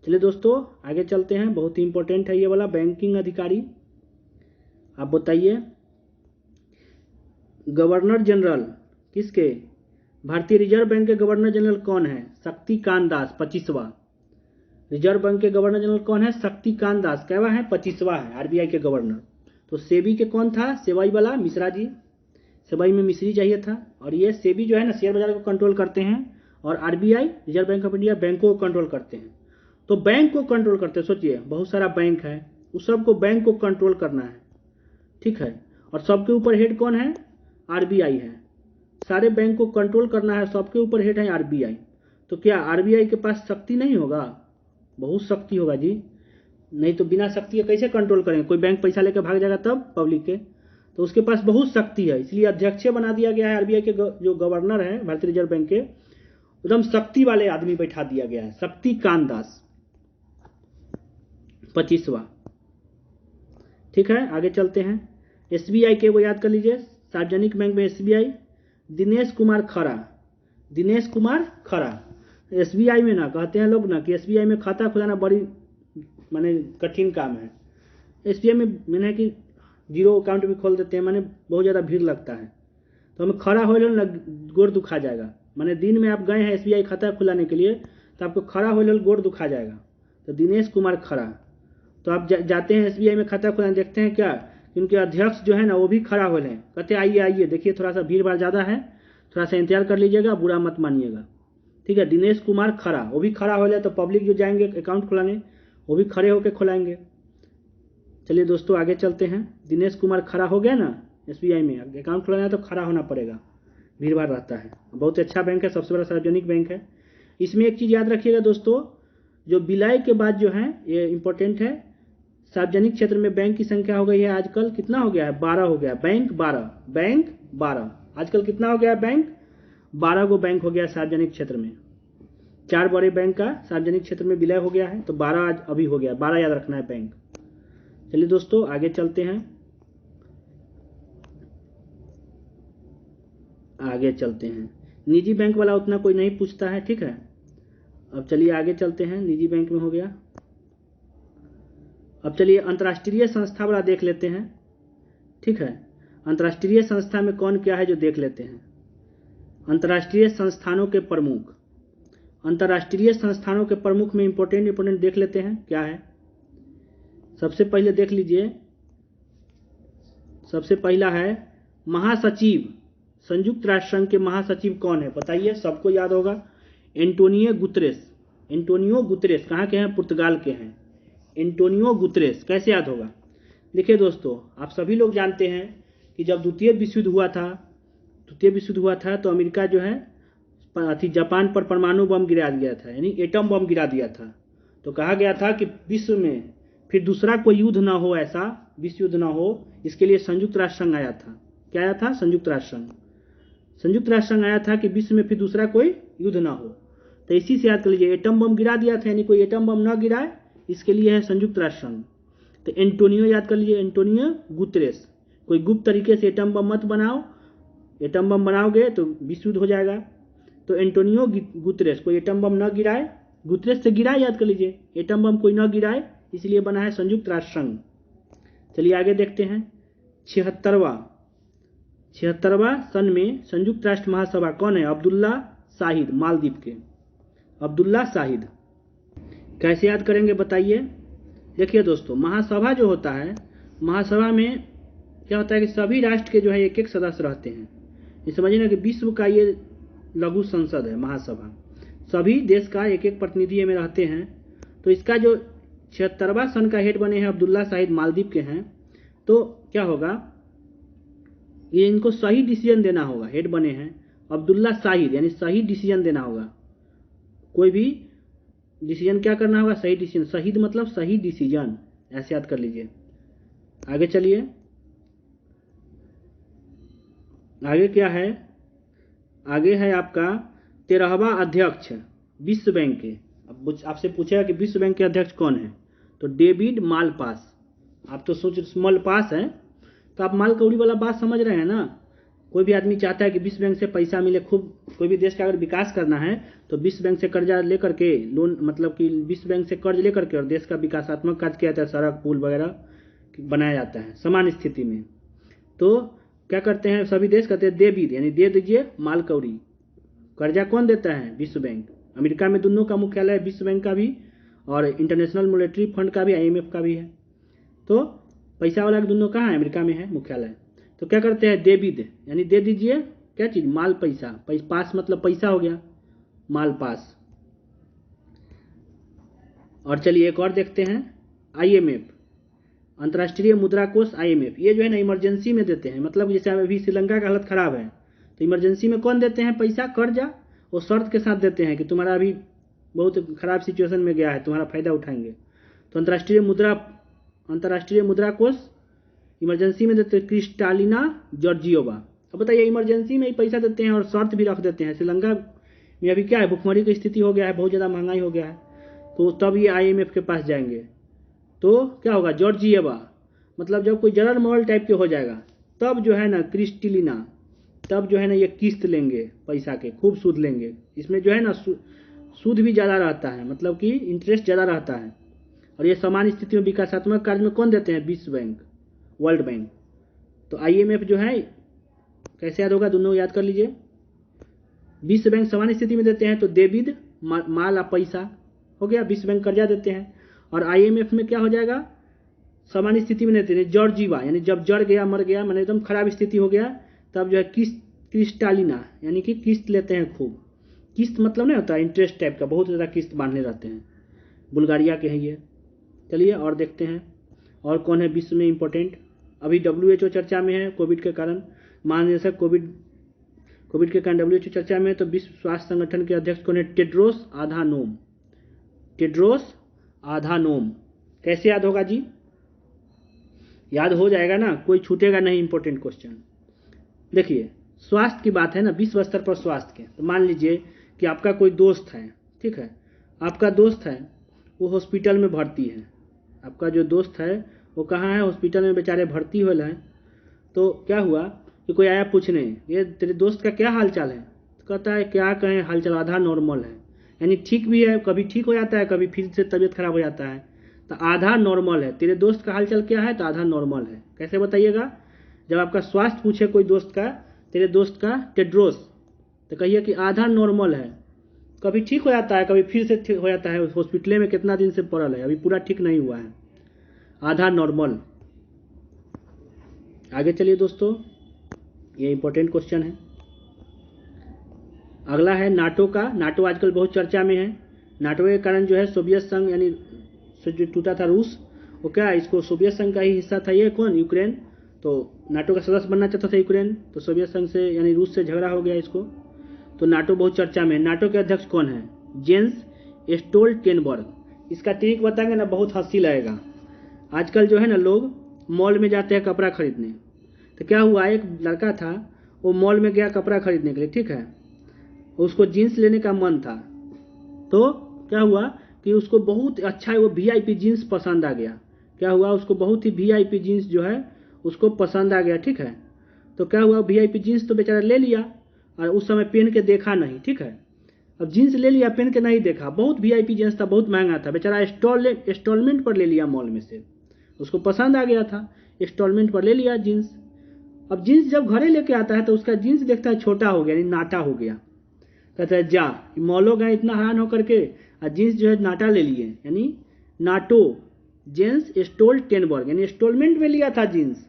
चलिए दोस्तों आगे चलते हैं, बहुत ही इंपॉर्टेंट है ये वाला। बैंकिंग अधिकारी, आप बताइए गवर्नर जनरल किसके? भारतीय रिजर्व बैंक के गवर्नर जनरल कौन है? शक्तिकांत दास, 25वां। रिजर्व बैंक के गवर्नर जनरल कौन है? शक्तिकांत दास। कैवा है? 25वां है आरबीआई के गवर्नर। तो सेबी के कौन था? सेबी वाला मिश्रा जी। सेबी में मिश्री चाहिए था। और ये सेबी जो है ना शेयर बाजार को कंट्रोल करते हैं, और RBI reserve bank of India बैंकों को कंट्रोल करते हैं। तो बैंक को कंट्रोल करते हैं, सोचिए बहुत सारा बैंक है, उस सबको बैंक को कंट्रोल करना है, ठीक है। और सबके ऊपर हेड कौन है? आरबीआई है। सारे बैंक को कंट्रोल करना है, सबके ऊपर हेड है आरबीआई। तो क्या आरबीआई के पास शक्ति नहीं होगा? बहुत शक्ति होगा जी, नहीं तो बिना शक्ति के कैसे कंट्रोल करेंगे? कोई बैंक पैसा लेकर भाग जाएगा तब पब्लिक के, तो उसके पास बहुत शक्ति है, इसलिए अध्यक्ष बना दिया गया है आरबीआई के जो गवर्नर है भारतीय रिजर्व बैंक के, एकदम शक्ति वाले आदमी बैठा दिया गया है, शक्तिकांत दास, 25वां। ठीक है, आगे चलते हैं। एसबीआई के वो याद कर लीजिए, सार्वजनिक बैंक में एसबीआई, दिनेश कुमार खरा। दिनेश कुमार खरा। एसबीआई में ना कहते हैं लोग ना कि एसबीआई में खाता खुलाना बड़ी माने कठिन काम है। एसबीआई में मैंने कि जीरो अकाउंट भी खोल देते हैं, माने बहुत ज़्यादा भीड़ लगता है, तो हमें खड़ा हो ना गोड़ दुखा जाएगा। माने दिन में आप गए हैं एसबीआई खाता खुलाने के लिए तो आपको खड़ा हो गोड़ दुखा जाएगा। तो दिनेश कुमार खरा, तो आप जाते हैं एसबीआई में खाता खुलाने, देखते हैं क्या कि उनके अध्यक्ष जो है ना वो भी खड़ा हो रहे हैं, कहते आइए आइए, देखिए थोड़ा सा भीड़ भाड़ ज़्यादा है, थोड़ा सा इंतजार कर लीजिएगा, बुरा मत मानिएगा, ठीक है। दिनेश कुमार खरा, वो भी खड़ा हो जाए तो पब्लिक जो जाएंगे अकाउंट खुलाने वो भी खड़े होकर खुलाएंगे। चलिए दोस्तों आगे चलते हैं। दिनेश कुमार खड़ा हो गया ना एसबीआई में, अकाउंट खुलाना है तो खड़ा होना पड़ेगा, भीड़ भाड़ रहता है। बहुत अच्छा बैंक है, सबसे बड़ा सार्वजनिक बैंक है। इसमें एक चीज़ याद रखिएगा दोस्तों, जो विलय के बाद जो है ये इंपॉर्टेंट है, सार्वजनिक क्षेत्र में बैंक की संख्या हो गई है आजकल कितना हो गया है? 12 हो गया। बैंक 12 आजकल कितना हो गया? बैंक 12 गो बैंक हो गया सार्वजनिक क्षेत्र में। 4 बड़े बैंक का सार्वजनिक क्षेत्र में विलय हो गया है, तो 12 आज अभी हो गया, 12 याद रखना है बैंक। चलिए दोस्तों आगे चलते हैं, निजी बैंक वाला उतना कोई नहीं पूछता है, ठीक है। अब चलिए आगे चलते हैं, निजी बैंक में हो गया। अब चलिए अंतर्राष्ट्रीय संस्था वाला देख लेते हैं, ठीक है। अंतर्राष्ट्रीय संस्था में कौन क्या है जो देख लेते हैं। अंतर्राष्ट्रीय संस्थानों के प्रमुख, अंतर्राष्ट्रीय संस्थानों के प्रमुख में इंपॉर्टेंट देख लेते हैं क्या है। सबसे पहले देख लीजिए, सबसे पहला है महासचिव। संयुक्त राष्ट्र संघ के महासचिव कौन है बताइए? सबको याद होगा, एंटोनियो गुतरेस। एंटोनियो गुतरेस कहाँ के हैं? पुर्तगाल के हैं। एंटोनियो गुतरेस कैसे याद होगा? देखिए दोस्तों, आप सभी लोग जानते हैं कि जब द्वितीय विश्व युद्ध हुआ था तो अमेरिका जो है जापान पर परमाणु बम गिरा दिया था, यानी एटम बम गिरा दिया था। तो कहा गया था कि विश्व में फिर दूसरा कोई युद्ध ना हो, ऐसा विश्व युद्ध ना हो, इसके लिए संयुक्त राष्ट्र संघ आया था। क्या आया था? संयुक्त राष्ट्र संघ। संयुक्त राष्ट्र संघ आया था कि विश्व में फिर दूसरा कोई युद्ध ना हो। तो इसी से याद कर लीजिए, एटम बम गिरा दिया था, यानी कोई एटम बम ना गिराए, इसके लिए है संयुक्त राष्ट्र संघ। तो एंटोनियो याद कर लीजिए, एंटोनियो गुतेरेस। कोई गुप्त तरीके से एटम बम मत बनाओ, एटम बम बनाओगे तो विश्व युद्ध हो जाएगा। तो एंटोनियो गुतेरेस, कोई एटम बम न गिराए, गुतेरेस से गिराए, याद कर लीजिए, एटम बम कोई न गिराए, इसलिए बना है संयुक्त राष्ट्र संघ। चलिए आगे देखते हैं। 76वां सन में संयुक्त राष्ट्र महासभा कौन है? अब्दुल्ला शाहिद, मालदीव के अब्दुल्ला शाहिद। कैसे याद करेंगे बताइए। देखिए दोस्तों, महासभा जो होता है, महासभा में क्या होता है कि सभी राष्ट्र के जो है एक एक सदस्य रहते हैं। ये समझिए ना कि विश्व का ये लघु संसद है महासभा, सभी देश का एक एक प्रतिनिधि में रहते हैं। तो इसका जो 76वां सन का हेड बने हैं अब्दुल्ला शाहिद, मालदीव के हैं। तो क्या होगा, ये इनको सही डिसीजन देना होगा। हेड बने हैं अब्दुल्ला शाहिद, यानी सही डिसीजन देना होगा। कोई भी डिसीजन क्या करना होगा? सही डिसीजन। शहीद मतलब सही डिसीजन, ऐसे याद कर लीजिए। आगे चलिए, आगे क्या है? आगे है आपका 13वां अध्यक्ष विश्व बैंक के। अब आपसे पूछेगा कि विश्व बैंक के अध्यक्ष कौन है, तो डेविड मालपास। आप तो सोच मालपास है, तो आप माल कौड़ी वाला बात समझ रहे हैं ना। कोई भी आदमी चाहता है कि विश्व बैंक से पैसा मिले खूब। कोई भी देश का अगर विकास करना है तो विश्व बैंक से कर्जा लेकर के, लोन मतलब कि विश्व बैंक से कर्ज लेकर के और देश का विकासात्मक कार्य किया जाता है, सड़क पुल वगैरह बनाया जाता है समान स्थिति में। तो क्या करते हैं सभी देश? कहते हैं दे भी, यानी दे दीजिए माल कौड़ी। कर्जा कौन देता है? विश्व बैंक। अमेरिका में दोनों का मुख्यालय है, विश्व बैंक का भी और इंटरनेशनल मॉनेटरी फंड का भी, IMF का भी है। तो पैसा वाला दोनों कहाँ है? अमेरिका में है मुख्यालय। तो क्या करते हैं? दे भी दे, यानी दे दीजिए क्या चीज? माल पैसा। पास मतलब पैसा हो गया, माल पास। और चलिए एक और देखते हैं, IMF, अंतर्राष्ट्रीय मुद्रा कोष, IMF। ये जो है ना इमरजेंसी में देते हैं, मतलब जैसे अभी श्रीलंका का हालत खराब है तो इमरजेंसी में कौन देते हैं पैसा? कर्जा। वो शर्त के साथ देते हैं कि तुम्हारा अभी बहुत खराब सिचुएशन में गया है, तुम्हारा फायदा उठाएंगे। तो अंतर्राष्ट्रीय मुद्रा कोष इमरजेंसी में देते हैं क्रिस्टालिना जॉर्जियोवा। अब बताइए, इमरजेंसी में ही पैसा देते हैं और शर्त भी रख देते हैं। श्रीलंका में अभी क्या है, भुखमरी की स्थिति हो गया है, बहुत ज़्यादा महंगाई हो गया है, तो तब ये IMF के पास जाएंगे। तो क्या होगा? जॉर्जियोवा, मतलब जब कोई जनरल मॉडल टाइप के हो जाएगा तब जो है ना क्रिस्टलिना, तब जो है ना ये किस्त लेंगे पैसा के, खूब सूद लेंगे। इसमें जो है ना सूद भी ज़्यादा रहता है, मतलब कि इंटरेस्ट ज़्यादा रहता है। और ये समान स्थिति में विकासात्मक कार्य में कौन देते हैं? विश्व बैंक, वर्ल्ड बैंक। तो IMF जो है कैसे याद होगा? दोनों याद कर लीजिए। विश्व बैंक समान स्थिति में देते हैं तो डेबिट माल और पैसा हो गया, विश्व बैंक कर्जा देते हैं। और IMF में क्या हो जाएगा? समान स्थिति में देते हैं जॉर्जिवा, यानी जब जड़ गया, मर गया, मैंने एकदम खराब स्थिति हो गया, तब जो है क्रिस्टालिना, यानी कि किस्त लेते हैं खूब। किस्त मतलब नहीं होता इंटरेस्ट टाइप का, बहुत ज़्यादा किस्त बांधने रहते हैं। बुल्गारिया के हैं ये। चलिए और देखते हैं और कौन है विश्व में इम्पोर्टेंट। अभी WHO चर्चा में है कोविड के कारण, महानिदेशक कोविड के कारण WHO चर्चा में है। तो विश्व स्वास्थ्य संगठन के अध्यक्ष कौन है? टेड्रोस आधानोम। कैसे याद होगा जी? याद हो जाएगा ना, कोई छूटेगा नहीं इंपॉर्टेंट क्वेश्चन। देखिए स्वास्थ्य की बात है ना, विश्व स्तर पर स्वास्थ्य के। तो मान लीजिए कि आपका कोई दोस्त है, ठीक है, आपका दोस्त है वो हॉस्पिटल में भर्ती है। आपका जो दोस्त है वो कहाँ है? हॉस्पिटल में बेचारे भर्ती हुए हैं। तो क्या हुआ कि कोई आया पूछने, ये तेरे दोस्त का क्या हाल चाल है? तो कहता है क्या कहें, हाल चाल आधा नॉर्मल है, यानी ठीक भी है, कभी ठीक हो जाता है, कभी फिर से तबीयत खराब हो जाता है। तो आधा नॉर्मल है। तेरे दोस्त का हालचाल क्या है? तो आधा नॉर्मल है। कैसे बताइएगा? जब आपका स्वास्थ्य पूछे कोई दोस्त का, तेरे दोस्त का टेड्रोस, तो कहिए कि आधा नॉर्मल है, कभी ठीक हो जाता है, कभी फिर से ठीक हो जाता है, हॉस्पिटल में कितना दिन से पड़ल है, अभी पूरा ठीक नहीं हुआ है, आधा नॉर्मल। आगे चलिए दोस्तों, ये इंपॉर्टेंट क्वेश्चन है। अगला है नाटो का। नाटो आजकल बहुत चर्चा में है। नाटो के कारण जो है सोवियत संघ, यानी जो टूटा था रूस, वो क्या इसको सोवियत संघ का ही हिस्सा था। ये कौन? यूक्रेन। तो नाटो का सदस्य बनना चाहता था यूक्रेन, तो सोवियत संघ से यानी रूस से झगड़ा हो गया इसको। तो नाटो बहुत चर्चा में है। नाटो के अध्यक्ष कौन है? Jens Stoltenberg. इसका ट्रिक बताएंगे ना, बहुत हंसी लगेगा। आजकल जो है ना लोग मॉल में जाते हैं कपड़ा खरीदने, तो क्या हुआ, एक लड़का था, वो मॉल में गया कपड़ा खरीदने के लिए, ठीक है, उसको जीन्स लेने का मन था, तो क्या हुआ कि उसको बहुत अच्छा वो वीआईपी जीन्स पसंद आ गया। क्या हुआ, उसको बहुत ही वीआईपी जीन्स जो है उसको पसंद आ गया, ठीक है। तो क्या हुआ, वीआईपी जीन्स तो बेचारा ले लिया और उस समय पहन के देखा नहीं, ठीक है। अब जीन्स ले लिया, पहन के नहीं देखा, बहुत वीआईपी जीन्स था, बहुत महंगा था, बेचारा इंस्टॉलमेंट पर ले लिया मॉल में से, उसको पसंद आ गया था, इंस्टॉलमेंट पर ले लिया जीन्स। अब जीन्स जब घरे लेके आता है तो उसका जीन्स देखता है छोटा हो गया, यानी नाटा हो गया। कहता है जा, मॉलों गए इतना हैरान होकर के, और जीन्स जो है नाटा ले लिए, यानी नाटो जेंस स्टोल्टेनबर्ग, यानी इंस्टॉलमेंट में लिया था जीन्स,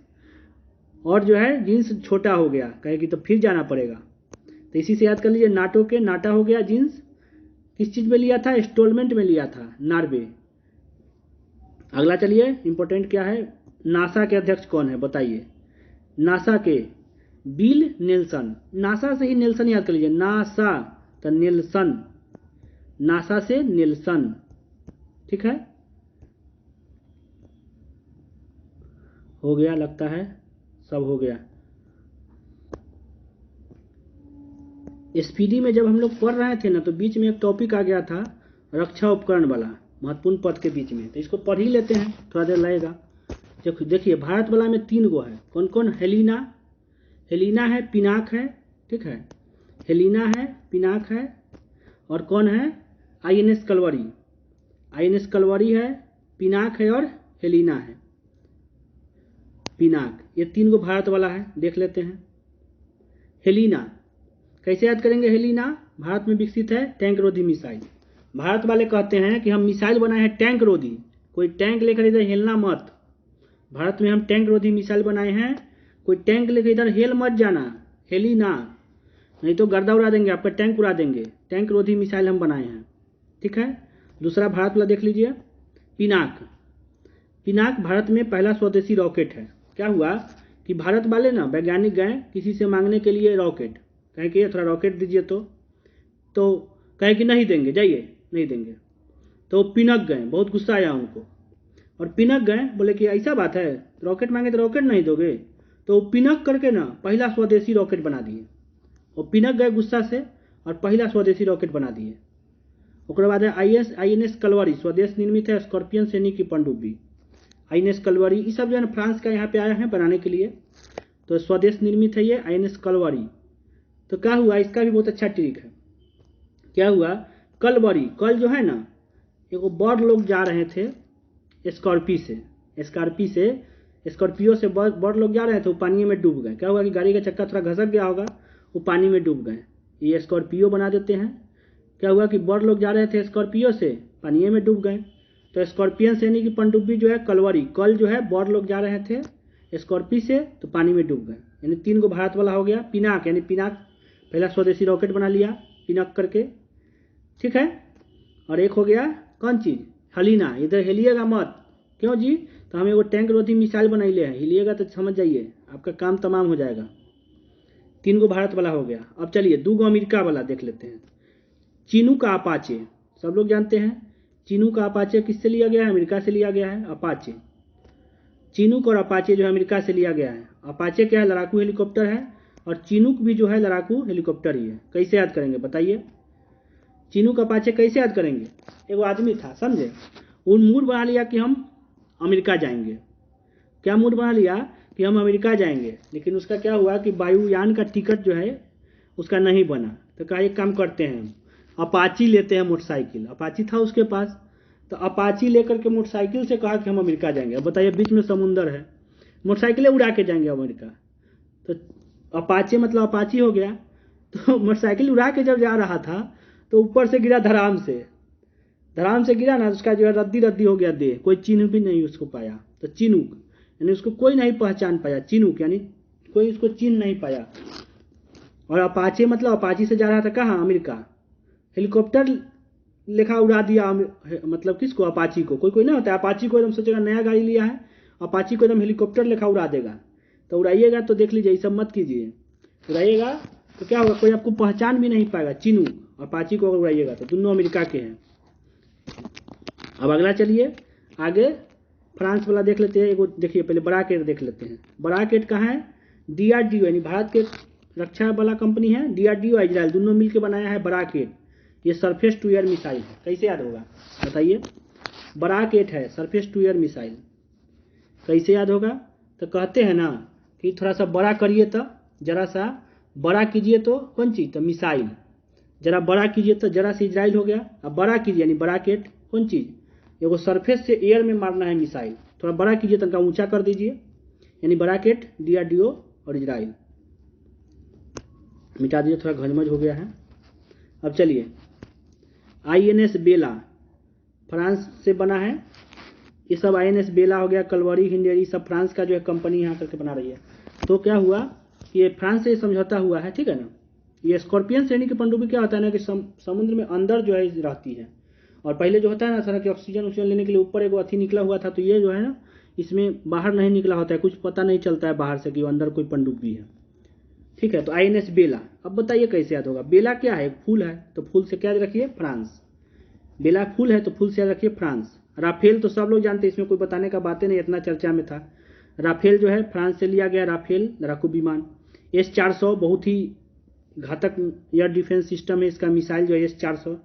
और जो है जीन्स छोटा हो गया, कहे कि तो फिर जाना पड़ेगा। तो इसी से याद कर लीजिए, नाटो के नाटा हो गया जीन्स, किस चीज़ में लिया था? इंस्टॉलमेंट में लिया था, नॉर्वे। अगला चलिए, इंपॉर्टेंट क्या है, नासा के अध्यक्ष कौन है बताइए? नासा के बिल नेल्सन। नासा से ही नेल्सन याद कर लीजिए, नासा तो नेल्सन, नासा से नेल्सन, ठीक है। हो गया, लगता है सब हो गया। स्पीडी में जब हम लोग पढ़ रहे थे ना, तो बीच में एक टॉपिक आ गया था रक्षा उपकरण वाला, महत्वपूर्ण पद के बीच में, तो इसको पढ़ ही लेते हैं, थोड़ा देर लगेगा। देखिए भारत वाला में 3 गो है, कौन कौन? हेलिना है, पिनाक है, ठीक है, हेलिना है, पिनाक है, और कौन है? आईएनएस कलवरी। आईएनएस कलवरी है, पिनाक है और हेलिना है, पिनाक, ये 3 गो भारत वाला है, देख लेते हैं। हेलिना कैसे याद करेंगे? हेलिना भारत में विकसित है टैंक रोधी मिसाइल। भारत वाले कहते हैं कि हम मिसाइल बनाए हैं टैंक रोधी, कोई टैंक लेकर इधर हिलना मत। भारत में हम टैंक रोधी मिसाइल बनाए हैं, कोई टैंक लेकर इधर हिल मत जाना, हेलिना, नहीं तो गर्दा उड़ा देंगे, आपका टैंक उड़ा देंगे। टैंक रोधी मिसाइल हम बनाए हैं, ठीक है। दूसरा भारत वाला देख लीजिए, पिनाक। पिनाक भारत में पहला स्वदेशी रॉकेट है। क्या हुआ कि भारत वाले ना वैज्ञानिक गए किसी से मांगने के लिए रॉकेट, कहे कि थोड़ा रॉकेट दीजिए, तो कहे कि नहीं देंगे, जाइए, नहीं देंगे। तो पिनक गए, बहुत गुस्सा आया उनको, और पिनक गए, बोले कि ऐसा बात है, रॉकेट मांगे तो रॉकेट नहीं दोगे? तो पिनक करके ना पहला स्वदेशी रॉकेट बना दिए, और पिनक गए गुस्सा से और पहला स्वदेशी रॉकेट बना दिए। उसके बाद है आईएनएस कलवरी, स्वदेश निर्मित है, स्कॉर्पियन श्रेणी की पनडुब्बी। आईएनएस कलवरी, ये सब जो है ना फ्रांस का यहाँ पे आया है बनाने के लिए, तो स्वदेश निर्मित है ये आईएनएस कलवरी। तो क्या हुआ, इसका भी बहुत अच्छा ट्रिक है। क्या हुआ, कलवरी, कल जो है ना, एगो बड़ लोग जा रहे थे स्कॉर्पियो से बड़ लोग जा रहे थे, वो पानी में डूब गए। क्या हुआ कि गाड़ी का चक्का थोड़ा घसक गया होगा, वो पानी में डूब गए। ये स्कॉर्पियो बना देते हैं। क्या हुआ कि बड़ लोग जा रहे थे स्कॉर्पियो से, पानी में डूब गए। तो स्कॉर्पियन श्रेणी की पनडुब्बी जो है कलवरी, कल जो है बड़ लोग जा रहे थे स्कॉर्पियो से, तो पानी में डूब गए। यानी 3 गो भारत वाला हो गया। पिनाक, यानी पिनाक पहला स्वदेशी रॉकेट बना लिया पिनक करके, ठीक है। और एक हो गया कौन चीज़, हेलिना, इधर हिलिएगा मत, क्यों जी? तो हम एगो टैंक रोधी मिसाइल बनाइले हैं, हिलिएगा तो समझ जाइए आपका काम तमाम हो जाएगा। 3 गो भारत वाला हो गया। अब चलिए 2 गो अमेरिका वाला देख लेते हैं। चीनू का अपाचे, सब लोग जानते हैं चीनू का अपाचे किससे लिया गया है? अमेरिका से लिया गया है। अपाचे, चीनूक और अपाचे जो है अमेरिका से लिया गया है। अपाचे क्या है? लड़ाकू हेलीकॉप्टर है, और चीनूक भी जो है लड़ाकू हेलीकॉप्टर ही है। कैसे याद करेंगे बताइए? चीनूक अपाचे कैसे याद करेंगे? एगो आदमी था, समझे, उन मूड बना लिया कि हम अमेरिका जाएंगे। क्या मूड बना लिया कि हम अमेरिका जाएंगे, लेकिन उसका क्या हुआ कि वायुयान का टिकट जो है उसका नहीं बना। तो कहा एक काम करते हैं, अपाची लेते हैं मोटरसाइकिल, अपाची था उसके पास, तो अपाची लेकर के मोटरसाइकिल से कहा कि हम अमेरिका जाएंगे। अब बताइए बीच में समुंदर है, मोटरसाइकिलें उड़ा के जाएंगे अमेरिका। तो अपाचे मतलब अपाची हो गया। तो मोटरसाइकिल उड़ा के जब जा रहा था तो ऊपर से गिरा, धड़ाम से गिरा ना, उसका जो है रद्दी रद्दी हो गया देह, कोई चिन्ह भी नहीं उसको पाया। तो चिनूक यानी उसको कोई नहीं पहचान पाया, चिनूक यानी कोई उसको चिन्ह नहीं पाया। और अपाचे मतलब अपाची से जा रहा था कहाँ? अमेरिका। हेलीकॉप्टर लेखा उड़ा दिया, मतलब किसको? अपाची को। कोई ना होता है अपाची को एकदम सोचेगा नया गाड़ी लिया है, अपाची को एकदम हेलीकॉप्टर लेखा उड़ा देगा। तो उड़ाइएगा तो देख लीजिए, ये सब मत कीजिए, उड़ाइएगा तो क्या होगा, कोई आपको पहचान भी नहीं पाएगा। चिनूक अपाची को अगर उड़ाइएगा तो दोनों अमेरिका के हैं। अब अगला चलिए आगे फ्रांस वाला देख लेते हैं। एगो देखिए पहले बराकेट देख लेते हैं। बराकेट कहाँ है, डीआरडीओ यानी भारत के रक्षा वाला कंपनी है। डीआरडीओ इजराइल दोनों मिलकर बनाया है बराकेट। ये सरफेस टू एयर मिसाइल है। कैसे याद होगा बताइए, बराकेट है सरफेस टू एयर मिसाइल। कैसे याद होगा, तो कहते हैं ना कि थोड़ा सा बड़ा करिए तो जरा सा बड़ा कीजिए तो कौन चीज़, तो मिसाइल। जरा बड़ा कीजिए तो जरा से इजराइल हो गया। अब बड़ा कीजिए यानी बराकेट कौन चीज़, एगो सरफेस से एयर में मारना है मिसाइल। थोड़ा बड़ा कीजिए तनका ऊंचा कर दीजिए, यानी बराकेट डीआरडीओ और इजराइल। मिटा दीजिए, थोड़ा घजमज हो गया है। अब चलिए आईएनएस बेला फ्रांस से बना है। ये सब आईएनएस बेला हो गया, कलवरी, हिंडेरी, सब फ्रांस का जो है कंपनी यहाँ करके बना रही है। तो क्या हुआ कि ये फ्रांस से समझौता हुआ है, ठीक है ना। ये स्कॉर्पियन श्रेणी की पनडुब्बी क्या होता है ना कि समुद्र में अंदर जो है रहती है, और पहले जो होता है ना सारा कि ऑक्सीजन लेने के लिए ऊपर एगो अथी निकला हुआ था, तो ये जो है ना इसमें बाहर नहीं निकला होता है, कुछ पता नहीं चलता है बाहर से कि अंदर कोई पनडुब्बी है, ठीक है। तो आईएनएस बेला। अब बताइए कैसे याद होगा, बेला क्या है, एक फूल है, तो फूल से क्या याद रखिए, फ्रांस। बेला फूल है तो फूल से याद रखिए फ्रांस। राफेल तो सब लोग जानते हैं, इसमें कोई बताने का बातें नहीं, इतना चर्चा में था। राफेल जो है फ्रांस से लिया गया, राफेल लड़ाकू विमान। S-400 बहुत ही घातक एयर डिफेंस सिस्टम है, इसका मिसाइल जो है S-400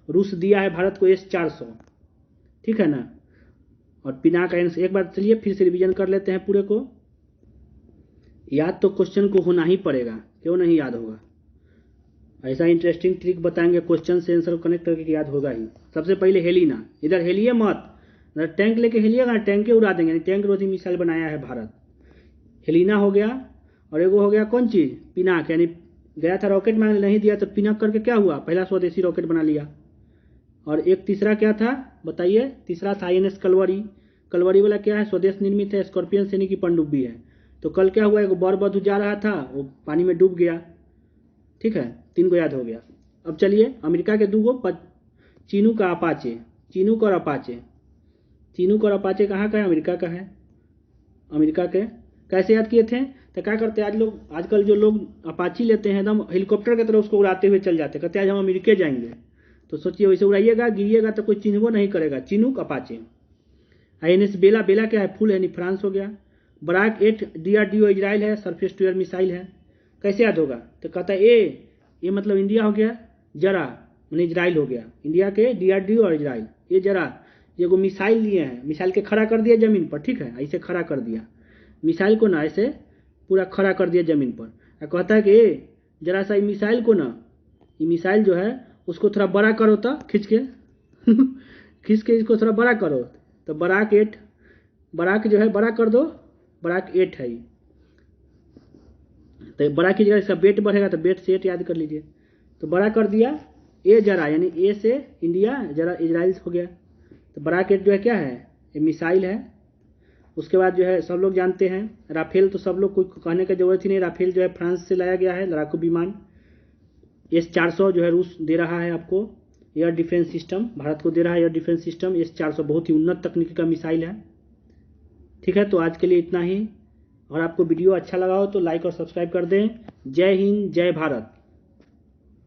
रूस दिया है भारत को, S-400, ठीक है ना। और पिनाक आयन से एक बार चलिए फिर से रिवीजन कर लेते हैं पूरे को। याद तो क्वेश्चन को होना ही पड़ेगा, क्यों नहीं याद होगा। ऐसा इंटरेस्टिंग ट्रिक बताएंगे, क्वेश्चन से आंसर को कनेक्ट करके याद होगा ही। सबसे पहले हेलिना, इधर हेलिए मत, अगर टैंक लेके हेलिएगा टैंक के उड़ा देंगे, यानी टैंक रोधी मिसाइल बनाया है भारत। हेलिना हो गया, और एगो हो गया कौन चीज़, पिनाक, यानी गया था रॉकेट मांगने नहीं दिया तो पिनाक करके क्या हुआ, पहला स्वदेशी रॉकेट बना लिया। और एक तीसरा क्या था बताइए, तीसरा था आईएनएस कलवरी। कलवरी वाला क्या है, स्वदेश निर्मित है, स्कॉर्पियन श्रेणी की पनडुब्बी है। तो कल क्या हुआ, एगो बर बधू जा रहा था, वो पानी में डूब गया, ठीक है। 3 को याद हो गया। अब चलिए अमेरिका के 2 गो, चीनूक का अपाचे, चीनूक और अपाचे। चीनूक और अपाचे कहाँ का है, अमेरिका का है, अमेरिका के। कैसे याद किए थे, तो क्या करते हैं आज लोग, आजकल जो लोग अपाची लेते हैं एकदम हेलीकॉप्टर की तरह उसको उड़ाते हुए चल जाते, कहते हैं आज हम अमेरिका जाएंगे। तो सोचिए वैसे उड़ाइएगा, गिरिएगा तो कोई चिन्हबो नहीं करेगा। Chinook Apache. आईएनएस बेला, बेला क्या है, फूल है, यानी फ्रांस हो गया। बराक 8 डीआरडीओ इजराइल है, सरफेस टू एयर मिसाइल है। कैसे याद होगा, तो कहता है ये मतलब इंडिया हो गया, जरा मैंने इजराइल हो गया, इंडिया के डीआरडीओ और इजराइल। ये जरा ये को मिसाइल लिए हैं, मिसाइल के खड़ा कर दिया जमीन पर, ठीक है, ऐसे खड़ा कर दिया मिसाइल को ना, ऐसे पूरा खड़ा कर दिया जमीन पर। और कहता है कि जरा सा मिसाइल को ना, ये मिसाइल जो है उसको थोड़ा बड़ा करो तो खींच के खींच के इसको थोड़ा बड़ा करो। तो बराक 8, बराक जो है बड़ा कर दो, बराक 8 है। तो बड़ा की जगह इसका वेट बढ़ेगा तो वेट से 8 याद कर लीजिए। तो बड़ा कर दिया, ए जरा यानी ए से इंडिया, जरा इजराइल हो गया। तो बराक 8 जो है क्या है, ये मिसाइल है। उसके बाद जो है सब लोग जानते हैं राफेल, तो सब लोग को कहने की जरूरत ही नहीं, राफेल जो है फ्रांस से लाया गया है लड़ाकू विमान। S-400 जो है रूस दे रहा है आपको एयर डिफेंस सिस्टम, भारत को दे रहा है एयर डिफेंस सिस्टम। S-400 बहुत ही उन्नत तकनीकी का मिसाइल है, ठीक है। तो आज के लिए इतना ही। अगर आपको वीडियो अच्छा लगा हो तो लाइक और सब्सक्राइब कर दें। जय हिंद, जय भारत।